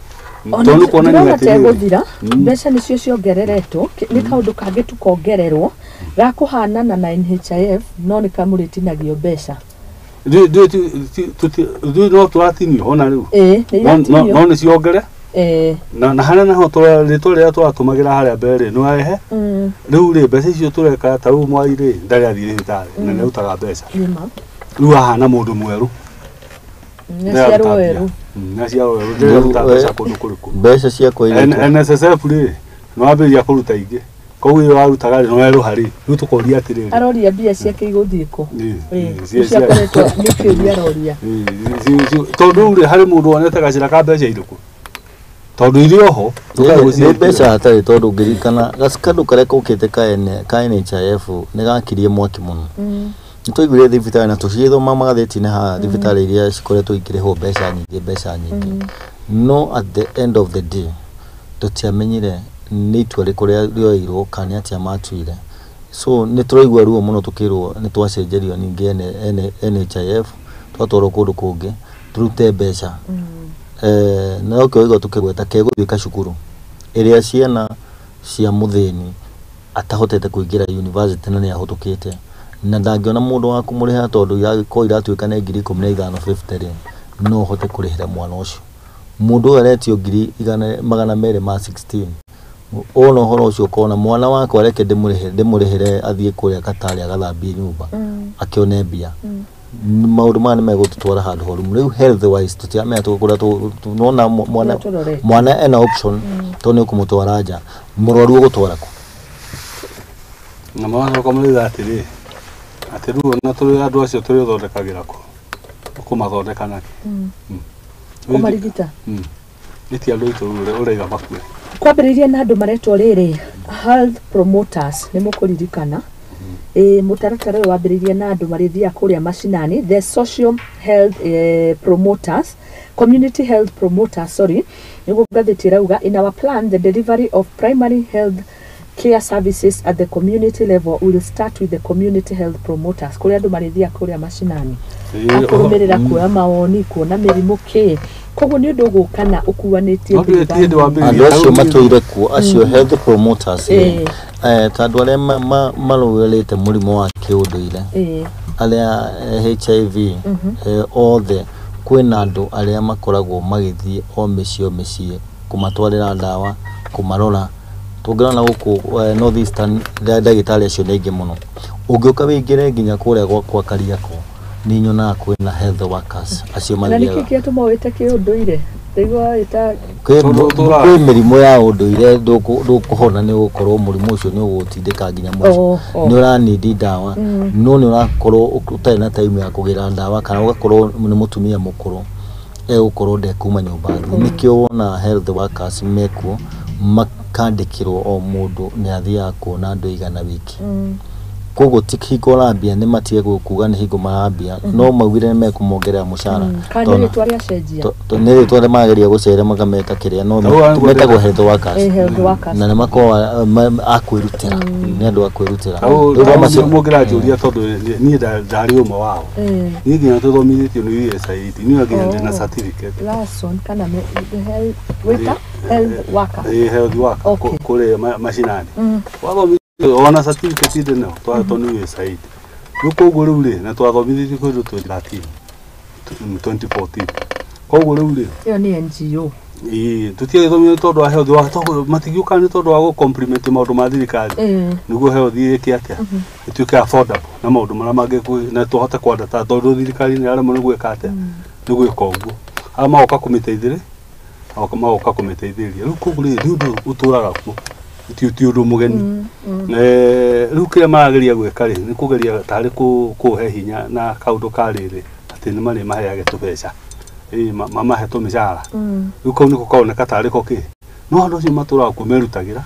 tondu kuona ni ati guthira mbeca nicio ciongereretwo ni kaundu kangi tukongererwo ga kuhanana na NHIF no ni kamuritinagio mbeca no turatinio ona riu no ni ciongere na hana naho ritwa twatumagira haria mbere no ahe riu ri mbeca icio tureka ta riu mwai ri ndari athire thibitari na ni utaga mbeca riu hana mundu mweru naciarwo weru ndiri ruta mbeca kundu kuriku mbeca cia koire NSSF ri no ambiria kuruta ingi koguo iyo warutaga ri no weru hari riu tukoria atiriri aroria mbia ciake iguthiko ciakoretwo nikiuria aroria tondu ri hari mundu wonete gacira ka mbeca iriku tondu irio ho ni mbeca hatari tondu ngirikana gacikandu karia kaukite ka NHIF ni gakirie mwaki muno nituiguire thibitari na tucithoma magatheti-ini ha thibitari iria cikoretwo ikiriho mbeca nyingi no at the end of the day tutiamenyire ni itua riku rioirwo kana atia matuire so nituraigua ruo muno tukirwo nitwacenjerio ningi NHIF twatwarwo kundu kungi turute mbeca na ukioiga tukigweta keguthuika cukuru iria ciana cia muthini atahotete kuingira university na ni ahutukite na ndangiona mundu wa kumuriha tondu ya ko iratuika na 1550 no hote kurihira mwana ucio mundu aretio 216 ono horo ucio kona mwana wake areke ndimurihire athie kuria Katari agathambie nyumba akione mbia maundu mane megututwara handu horu riu health wise tutiamenya tukura tunona mwana ena option tone kumutwara nja murwaru gutwara ku na mwana komuriga atiri ati ruo na turi andu acio turi thondekagira ku kumathondeka naki kumarigita niti andu itu urega makue kwambiriria na andu maretwo riri health promoters ni mukuririkana mutaratara wa wambiriria na andu marithia kuria mashinani the social health promoters community health promoters niguo ngatheti rauga in our plan the delivery of primary health care services at the community level will start with the community health promoters kuria andu marithia kuria mashinani akurumirira kuoya mawoni kuona mirimu ki koguo ni undu gukana ukuanitie andu acio matuire ku acio health promoters tandu aria marugirite murimu wa kiunduire aria HIV othe kwina andu aria makoragwo magithie o micie kumatwarira ndawa kumarora tungirana guku North Eastern ndagitari acio ni ingi muno ungiuka wingire nginya kuria kwa Kariako ni nyona kwina health workers acio maria na nikikia tumawite kiunduire ndigwa ita kwi mirimu ya unduire ndukuhona ni gukorwo murimu ucio ni ugutindika nginya mwico ni uranidi ndawa no ni urakorwo utari na time ya kugira ndawa kana ugakorwo ni mutumia mukuru ukorwo ndekuma nyumba nikio wona health workers mekuo makandikirwo o mundu ni athia kuona andu igana wiki kogo tikiko labia ne matie kuga ne higo marabia no mawire me kumongerera mushara kana twari acenjia to ne twari mageria gucere makameka kiria no meta guhetho wakas na ne mako akwirutira ne andu akwirutira ro macio mongerera juria tondu ni ndari umwe wao ni nginya tuthomithitio ni USAID ni nginya na certificate Lason kana health worker health worker kule mashinani wathomithio ona certificate ide no twato ni USAID nuko riu ri na twathomithitio kwi 2014 koguo riu ri iyo ni NGO tutie thomithio tondu health worker matigiuka ni tondu wa compliment maundu ma thirikari niguo health ike atia ituike affordable na maundu mara mange na tuhote kwandata tondu thirikari ni ara mungu gwikate niguo ikoguo ama oka kumiteithire oka kumiteithiria riu koguo ri ndu uturaga ku ti undu mugeni riu kire marageria gwika ri ni kugeria tari kuhe hinya na kaundu kariri ati ni mari maheage tubeca mama he tumishara riu kau niko kaoneka tari ko ki no andu acio maturaga kumerutagira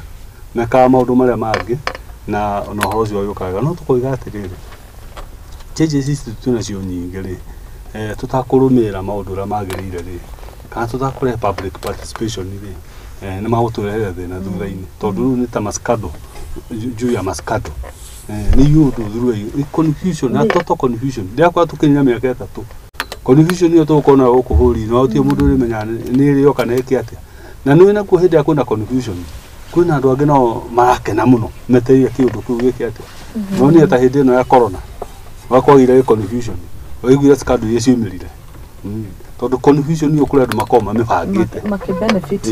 meka maundu maria mangi na no horo cio yukaga no tukoiga atiriri changes ici tunacio nyingi ri tutakurumira maundu ra magirire ri kana tutakure public participation ri ni maguturehera thina thutha-ini tondu ni ta maskado juu ya maskado ni yundu through confusion na total confusion ndia kwa tukinya miaka 3 confusion yo tukona ukuhuri no utie mundu ri menya ni ri yoka na iki atia na ni na kuhindi akuna confusion kuna andu angi no marakena muno meteria kiundu kiu giki atia no ni ta hindi no ya corona wakwagire confusion waiguire skado yeciumirire tondu confusion yo kule andu makoma mebangite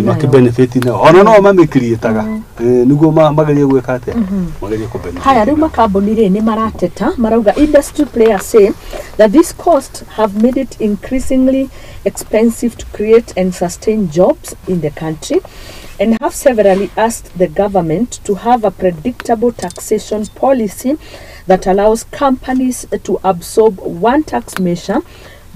makibenefit na ona no mamikirietaga niguo mageria gwika atia mageria kubenefit haya riu makambuni ri ni marateta marauga industry players say that this cost have made it increasingly expensive to create and sustain jobs in the country and have severally asked the government to have a predictable taxation policy that allows companies to absorb one tax measure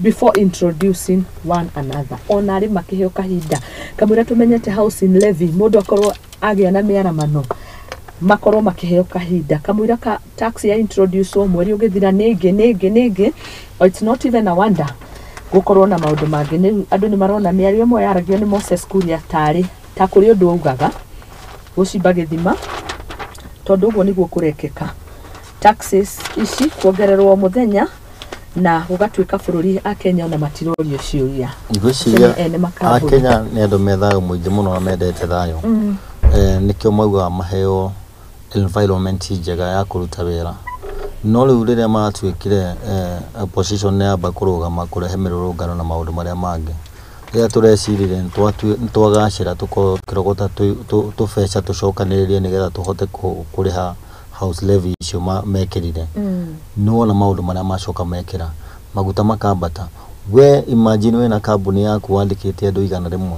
before introducing one another. Onari makiheo kahinda kamwira tumenyete housing levy mundu akorwo agia na miaramano makorwo makiheo kahinda kamwira ka tax ya introduce mweri ugithira nege it's not even a wonder gukorwo na maundu mangi ni andu ni marona miario mwe yaragio ni Moses Kuria tari ta kuri undu ugaga gucimba githima tondu uguo niguo kurekeka taxes ici kuongererwo muthenya na gugatuika bururi Akenya na matirorio ciuria ngwiciria Akenya ni andu methayo muingi muno na mendete thayo nikio mauga maheo environment njega ya kuruta wira no riu riria matuikire opposition ya bakurugama kurehe mirurungano na maundu maria mangi ya turecirire ntwagacira tuko kirogota tufeca tucokaniririe nigetha tuhote kuriha house levy icio mekirire no na maundu maria macoka mekira maguta makambata we imagine we na kambuni yaku wandikite andu igana rimwe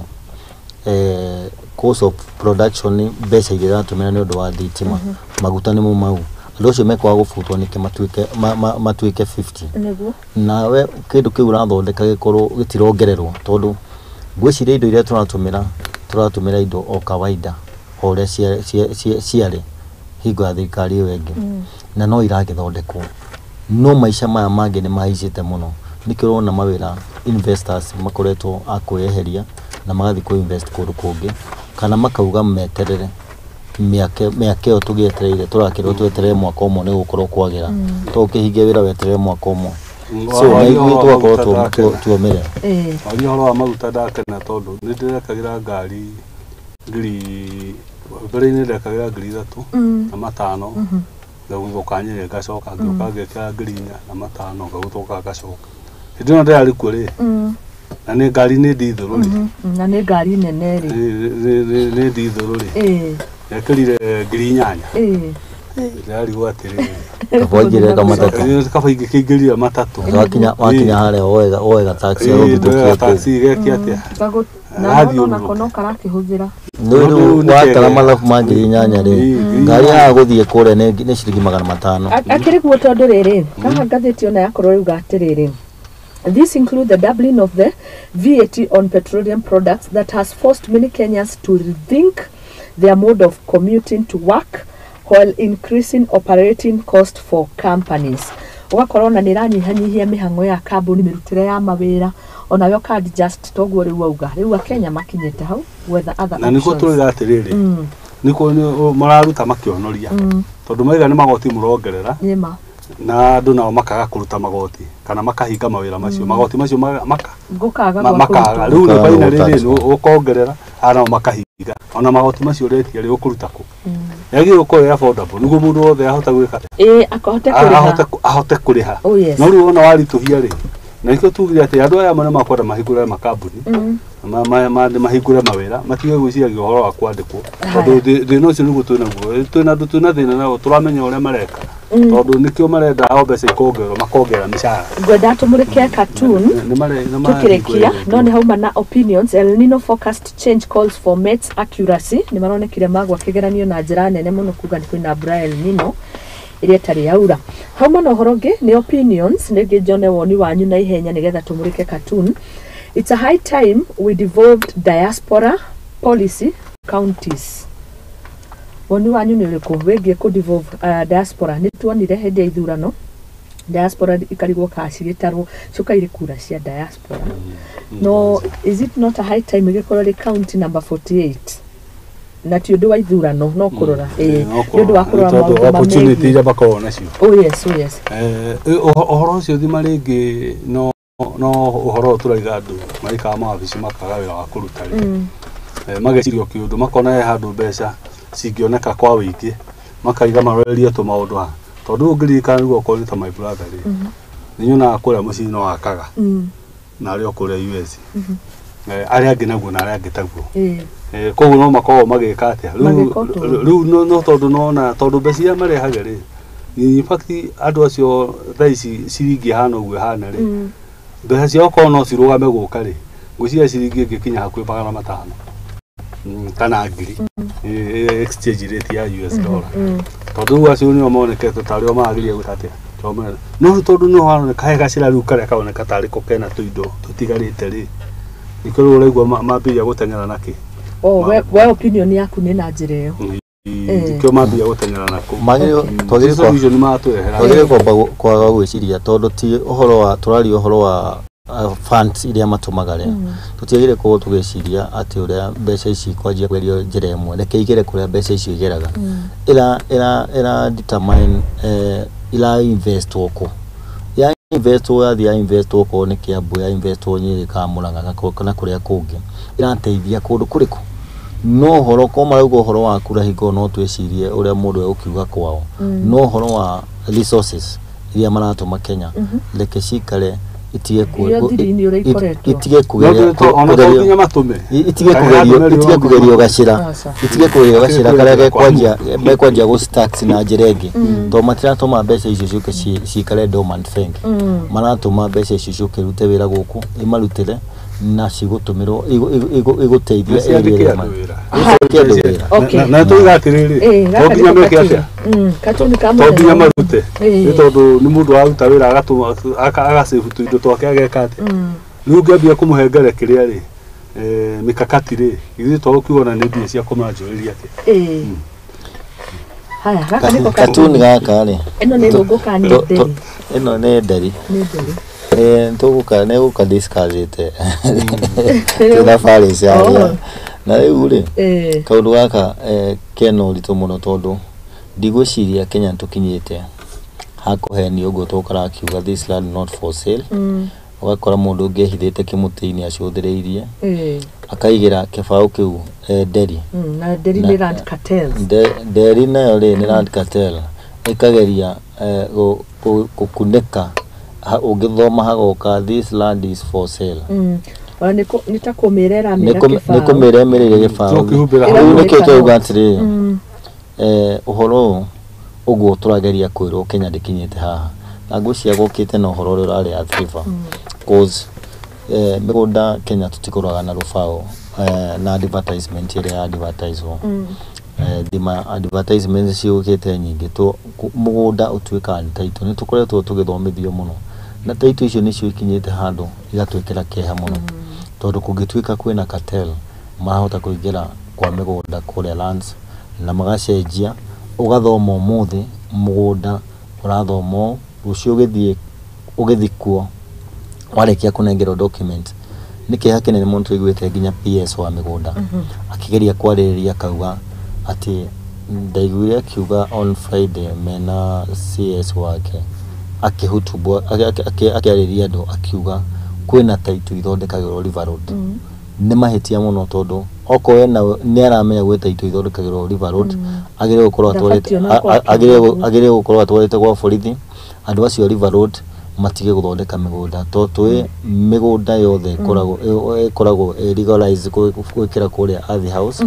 cost of production besa igira tumena ni undu wa thitima maguta ni mu mau andu acio mekwa gubutwo nike matuike 50 na we kindu kiu urathondeka gikorwo gitirongererwo tondu gwiciria indo iria turatumira indo o kawaida ore ciari higo ya thirikari iyo engi na no iragithondekwo no maisha maya mangi ni maicite muno nikirona mawira investors makoretwo akweheria na magathi ku invest kundu kungi kana makauga meterere miake yo tugietereire turakirwo tweterere mwaka umwe ni gukorwo kwagira to kihinge wira weterere mwaka umwe so ni twakorwo tuomere ari horo wa maguta ndakena tondu ni ndirekagira ngari ngiri mbere-inĩ ndekagira ngiri 3 na 5 ngagũthũkanyĩre ngacoka ngĩũka ngiri 4 na 5 ngagũthũka ngacoka hĩndĩ ĩno ndĩrarĩ kuo rĩ na nĩ ngari nĩ ndithũrũ rĩ na nĩ ngari nene rĩ nĩ ndithũrũ rĩ ekĩrire ngiri 8 ndĩrarigwo atĩrĩrĩ kabaingĩre ka matatu kabaingĩkĩingĩrire matatu wakinya harĩa oega taxi ya gũthũkia taxi geki atia na no kono karakihũthĩra ndu watara malafu mangiri 8 ri ngari ya guthie kure ni ciringi 500 akiriguo tondu riri kama ngathĩti ona yakorwo yuga atiriri this include the doubling of the VAT on petroleum products that has forced many Kenyans to rethink their mode of commuting to work, while increasing operating cost for companies. Ugakorwo na niranyihanyihia mihango ya kambuni mirutire ya mawira ona yo card just toguo riu auga riu Akenya makinyete hau whether other na niko turiga atiriri niko mararuta makionoria tondu maiga ni magoti murongerera nima na andu nao makaga kuruta magoti kana makahinga mawira macio magoti macio makaga riu ni baina riri ukongerera ana makahinga ona magoti macio retia ri ukuruta ku yagi uko affordable niguo mundu wothe ahota gwika ahote kuriha no riu ona warituhia ri na ikio tugire ati andu aya mane makwenda mahingure makambuni mahingure mawira matige gwiciria uhoro wa kwandikwo tondu thina ucio niguo twina thina na turamenya uria mareka tondu nikio marenda ao mbeca ikongerwo makongera mishara ngwenda tumurike cartoon tukirekia no ni hauma na opinions. El Nino forecast change calls for Met's accuracy ni maronekire magwa kigeranio na njira nene muno kuga ni kwina mbura El Nino iria tari yaura hauma no horoge ni opinions nige jone woni wanyu na ihenya nigetha tumurike cartoon. It's a high time we devolved diaspora policy counties. Woni wanyu ni uriku wegie ku devolve diaspora ni tuonire hende ithurano diaspora ikarigwo kacigitarwo cuka iri kura cia diaspora no is it not a high time igikorwo ri county number 48 na ti undu wa ithurano no kurora undu wa kurora opportunity ira bakona cio oh yes ohoro ucio thima ringi no uhoro turaiga andu marika mawabici makaga wira wa kuruta magecirio kiundu makona handu mbeca cingioneka kwa wiki makaiga maroreria tu maundu ha tondu ngirikana niguo ko ta my brother ri ninyona akuria mucino wakaga na ari okuria US ari angi naguo na ari angi taguo koguo no makorwo magika atia riu no tondu nona tondu mbecia marehaga ri in fact andu acio thaici ciringi hana uguo hana ri mbeca ciao ko no cirugame guka ri ngwiciria ciringi ngikinya hakwi 500 kana ngiri exchange rate ya US dollar tondu acio ni omonekete tari o magiria gutate no tondu no hana kaega cira riu kare kaoneka tari kokena tuindo tutigarite ri ikoro uraigwa mambia gutengera naki we opinion yaku ni na njira iyo ikio mambia gutengera nako magiro twagire kwaga gwiciria tondu ti uhoro wa turari uhoro wa funds iria matumagare tutiagire ko tugeciria ati uria mbeca ici kwanjia kwerio njira imwe reke igere kuria mbeca ici igeraga ila determine ila invest oko ya invest oko ni Kiambu ya invest Nyeri ka Murang'a kana kuria kungi irateithia kundu kuriku no horo ko maraugo horo wa kura hingo no twecirie uria mundu ukiuga kwao no horo wa resources iria maratuma Kenya reke cikare itige kugerio gacira karia kwanjia go tax na njirenge to matiratuma mbeca icio ciuke cikare dormant fund maratuma mbeca icio ciuke rute wira guku imarutire na cigutumirwo iguteithia area na tuiga atiriri toginya meke atia toginya marute ni tondu ni mundu aruta wira agasave tuindo twake ageka ati riu ngambia kumuhengere kiria ri mikakati ri ithu twakiona ni mbia cia kumanjuriria ati haya gaka niko katuni gaka ri eno ni guguka ni nderi eno ni nderi ntuguka ne guka discardete tena fali cia na riu ri kaundu gaka keno rito muno tondu ndigwiciria Kenya tukinyite hakuheni uguo tukara kiuga this land not for sale ugakora mundu ngehithite kimutiini acuthiriirie akaigira kibao kiu nderi na nderi ni land cartel nderi nayo ri ni land cartel ikageria kukuneka ugithoma hagoka this land is for sale wana nitakumirera mira kibao nikumiremire kibao nikio tuga atiri uhoro uguo turageria kwirwo Kenya ndikinyite haha na ngwiciria gukite na uhoro uri ari athiva cause migunda Kenya tutikuraga na rufao na advertisement ire advertisewo dima advertisement ciukite nyingi to mugunda utuika ntaito ni tukoretwo tugithomithio muno na taito icio ni ciukinyite handu igatwikira keha muno tondu kungituika kwina cartel mahota kuingira kwa migunda kuria lands na magacenjia ugathoma umuthi mugunda urathoma rucio ugithi kuo warekia kunengerwo document niki hakene muntu igwete nginya PS wa migunda akigeria kwaririria kauga ati ndaiguire akiuga on Friday mena CS wake akihutubwa akiariria ndo akiuga kwina taitu ithondekagirwo River Road ni mahitia muno tondu oko we na ni aramenya gweta itu ithondekagirwo River Road agire gukorwo atwarite kwa borithi andu acio River Road matige guthondeka migunda to twi migunda yothe koragwo legalize gwikira kuria at the house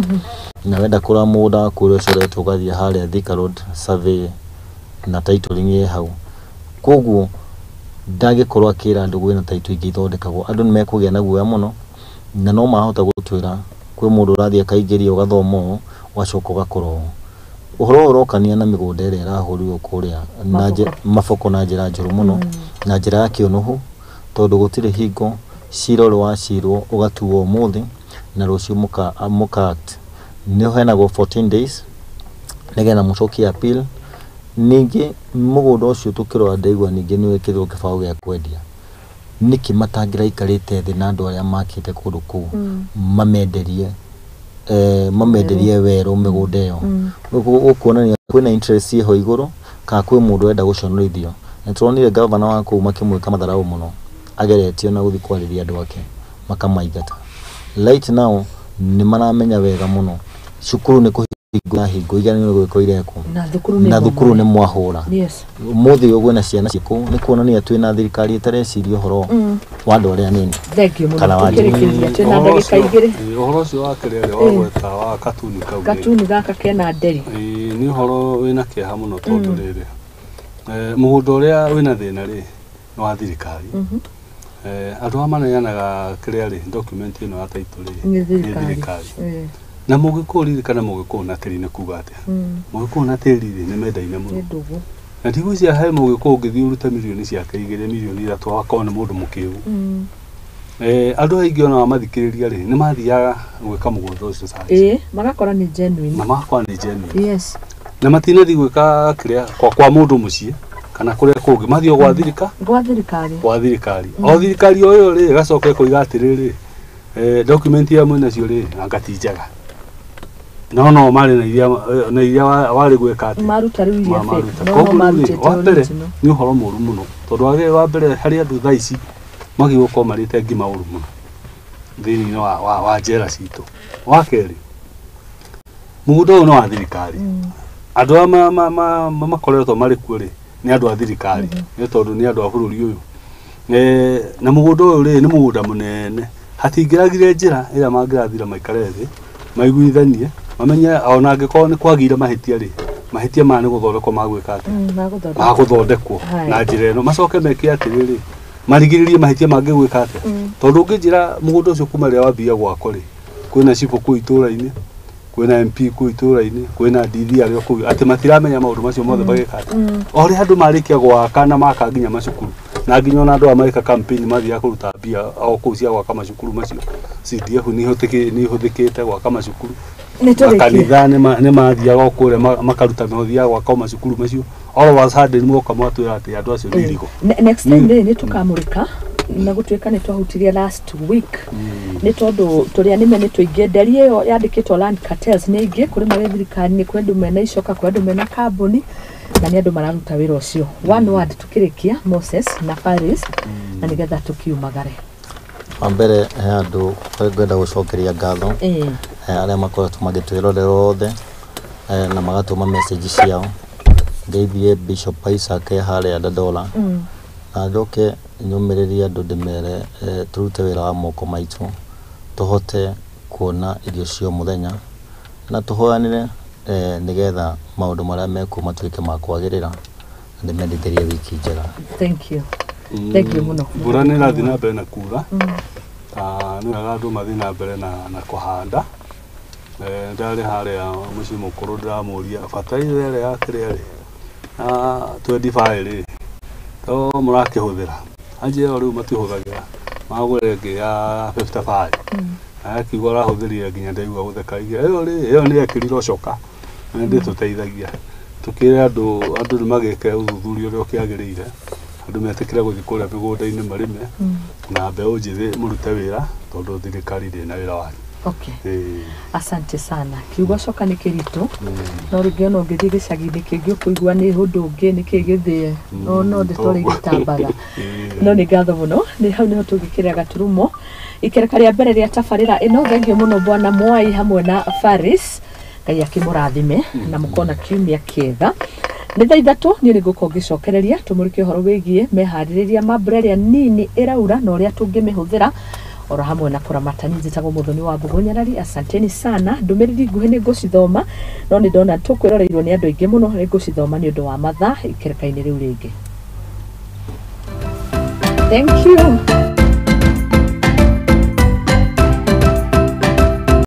na wenda kura muda kuria coretwo gathia haria Thika Road survey na titling ye hau koguo ndagikorwo akira andu gwina title ingi ithondekagwo andu nimekugia na guoya muno na no mahota gutwira kwi mundu urathia kaingiria ugathomo wacoka ugakorwo uhoro urokania na migunda ire irahurirwo kuria na mafoko na njira njuru muno na njira ya kionuhu tondu gutire hingo ciroro wa cirwo ugatuo umuthi na rucio muka act ni henagwo 14 days nigena mucoki appeal ningi mugunda ucio tukirwa ndaigwa ningi ni wekirwo kibao gya kwendia niki matangira ikarite thi na andu aria makite kundu kuu mamenderie weru migunda iyo ukuonania kwina interest iho iguru ka kwi mundu enda guconorithio na turonire governor wa kuu makimwika matharau muno ageretio na guthi kwariria andu ake makamaigata right now ni maramenya wega muno cukuru ni hingo igana gwiko ireko na thukuru ni mwahura muthi uguo na ciana ciku ni kuonania twina thirikari itareciria horo wa andu aria nini kana wakirekeria twina ndagika igiri horo ucio wa kirere wa gweta wa katuni gaka kena nderi ni horo wina kiha muno tondu riri mugunda uria wina thina ri no wa thirikari andu amaneanaga kiria ri document ino ya title ri ni thirikari na mugikuri kana mugikuru na tiri ne kuga atia mugikuru na tiri ni mendaine muno na ndigucia he mugikuru ngithi uruta milioni ciake 2 milioni 3 wakona mundu mukiu andu aingi ona mathikiriria ri ni mathiaga gwika mugunda ucio sai magakora ni genuine na makwa ni genuine yes na matinathi gwika kiria kwa mundu mucie kana kuria kungi mathio gwa thirikari o thirikari oyo ri gacoke kuiga atiriri document ya mwena cio ri angatinjaga no mari na iria wari gweka ati maruta riu iria wa mbere ni uhoro muru muno tondu age wa mbere hari andu thaa ici magi guko marite ngima uru muno thini wa njera citu wa keri mugunda uyu no wa thirikari andu makoretwo mari kuo ri ni andu a thirikari ni tondu ni andu a bururi uyu na mugunda uyu ri ni mugunda munene hatingiragire njira ira mangirathira maikare thi maiguithanie mamenya ona angikorwo ni kwagire mahitia ma ni guthondekwo magwika ati maguthondekwo na njira ino macoke meke atiriri marigiririe mahitia mangigwika ati tondu ngijira mugunda ucio kuma ria wambia gwako ri kwina cibo ku itura-ini kwina MP ku itura-ini kwina DD ario ku ati matiramenya maundu macio mothe bagika ati ori andu marikia gwaka na maka nginya macukuru na nginya ona andu amarika campaign mathia kuruta bia au ku cia gwaka macukuru macio CDF ni huthikite gwaka macukuru kanitha ni mathia gokure makaruta mehothia gwaka macukuru macio all was hard ni moka mwatwira ati andu acio ni rigo next time ni tukamurika na gutwika ni twahutirie last week ni tondu turia nime ni tuingie nderi iyo yandikitwo land cartels ni ingi kuri mari thirikari ni kwendu mena icoka kwendu mena kambuni na ni andu mararuta wira ucio one word tukirikia Moses na Paris na nigetha tukiumagare ambere he andu kwenda gucokeria ngatho aria makoretwo magitwirorera othe na magatuma message ciao ngeithie Bishop Isaac haria Dadola na njoke nyumiriria andu ndimere turute wira wa moko maitu tuhote kuona irio cio muthenya na tuhoanire nigetha maundu maria meku matuike ma kwagirira ndimendithĩrie wiki njega. Thank you muno. Mbura nĩ ĩrathiĩ na mbere na kuura nĩ wega andũ mathiĩ na mbere na kũhanda ndarĩ harĩa mũciĩ mũkũrũ ndĩramũria bataraitha ĩrĩa ya kĩrĩa rĩ 25 rĩ to mũrakĩhũthĩra anjĩra rĩu matihũthagĩra magũre ĩngĩ ya 55 akiuga arahũthĩrire nginya ndaigua gũtheka ĩyo nĩ ekĩrirwo coka Nĩ tũteithagia. Tukĩra andũ nĩ mageka ũthuthuria ũrĩa ũkĩagĩrĩire. Andũ metĩkĩra gũthiĩ kũrĩa mĩgũnda-inĩ marĩme na mbeũ njĩthĩ mũrute wĩra tondũ thirikari ndĩrĩ na wĩra wanyu. Okay. Asante sana. Kiugo coka nĩ kĩritũ. No rĩngĩ ona ũngĩthiĩ gĩcagi-inĩ kĩngĩ ũkũigua nĩ ũndũ ũngĩ nĩ kĩgĩthĩe. No ndĩtwarĩ gĩtambaga. No nĩ ngatho mũno. Nĩ hau nĩho tũngĩkĩrĩra gaturumo. Ikereka rĩa mbere rĩa tabarĩra ĩno thengio mũno Bwana Mwai hamwe na Faris. Ngai akĩmũrathime na mũkona kiumia kĩega. Nĩ thaa ithatũ niĩ nĩngũkorwo ngĩcokereria tũmũrĩke ũhoro wĩgiĩ meharĩrĩria ma mbura ĩrĩa nini ĩraura na ũrĩa tũngĩmĩhũthĩra oro hamwe na kũramata. Niĩ njĩtagwo Mũthoni wa Mbũgũ Nyarari. Asanteni sana. Ndũmĩrĩri nguhĩ nĩ ngũcithoma no nĩ ndona tũkwĩroreirwo nĩ andũ aingĩ mũno nĩ ngũcithoma nĩ ũndũ wa mathaa ikereka-inĩ rĩu rĩngĩ. Thank you.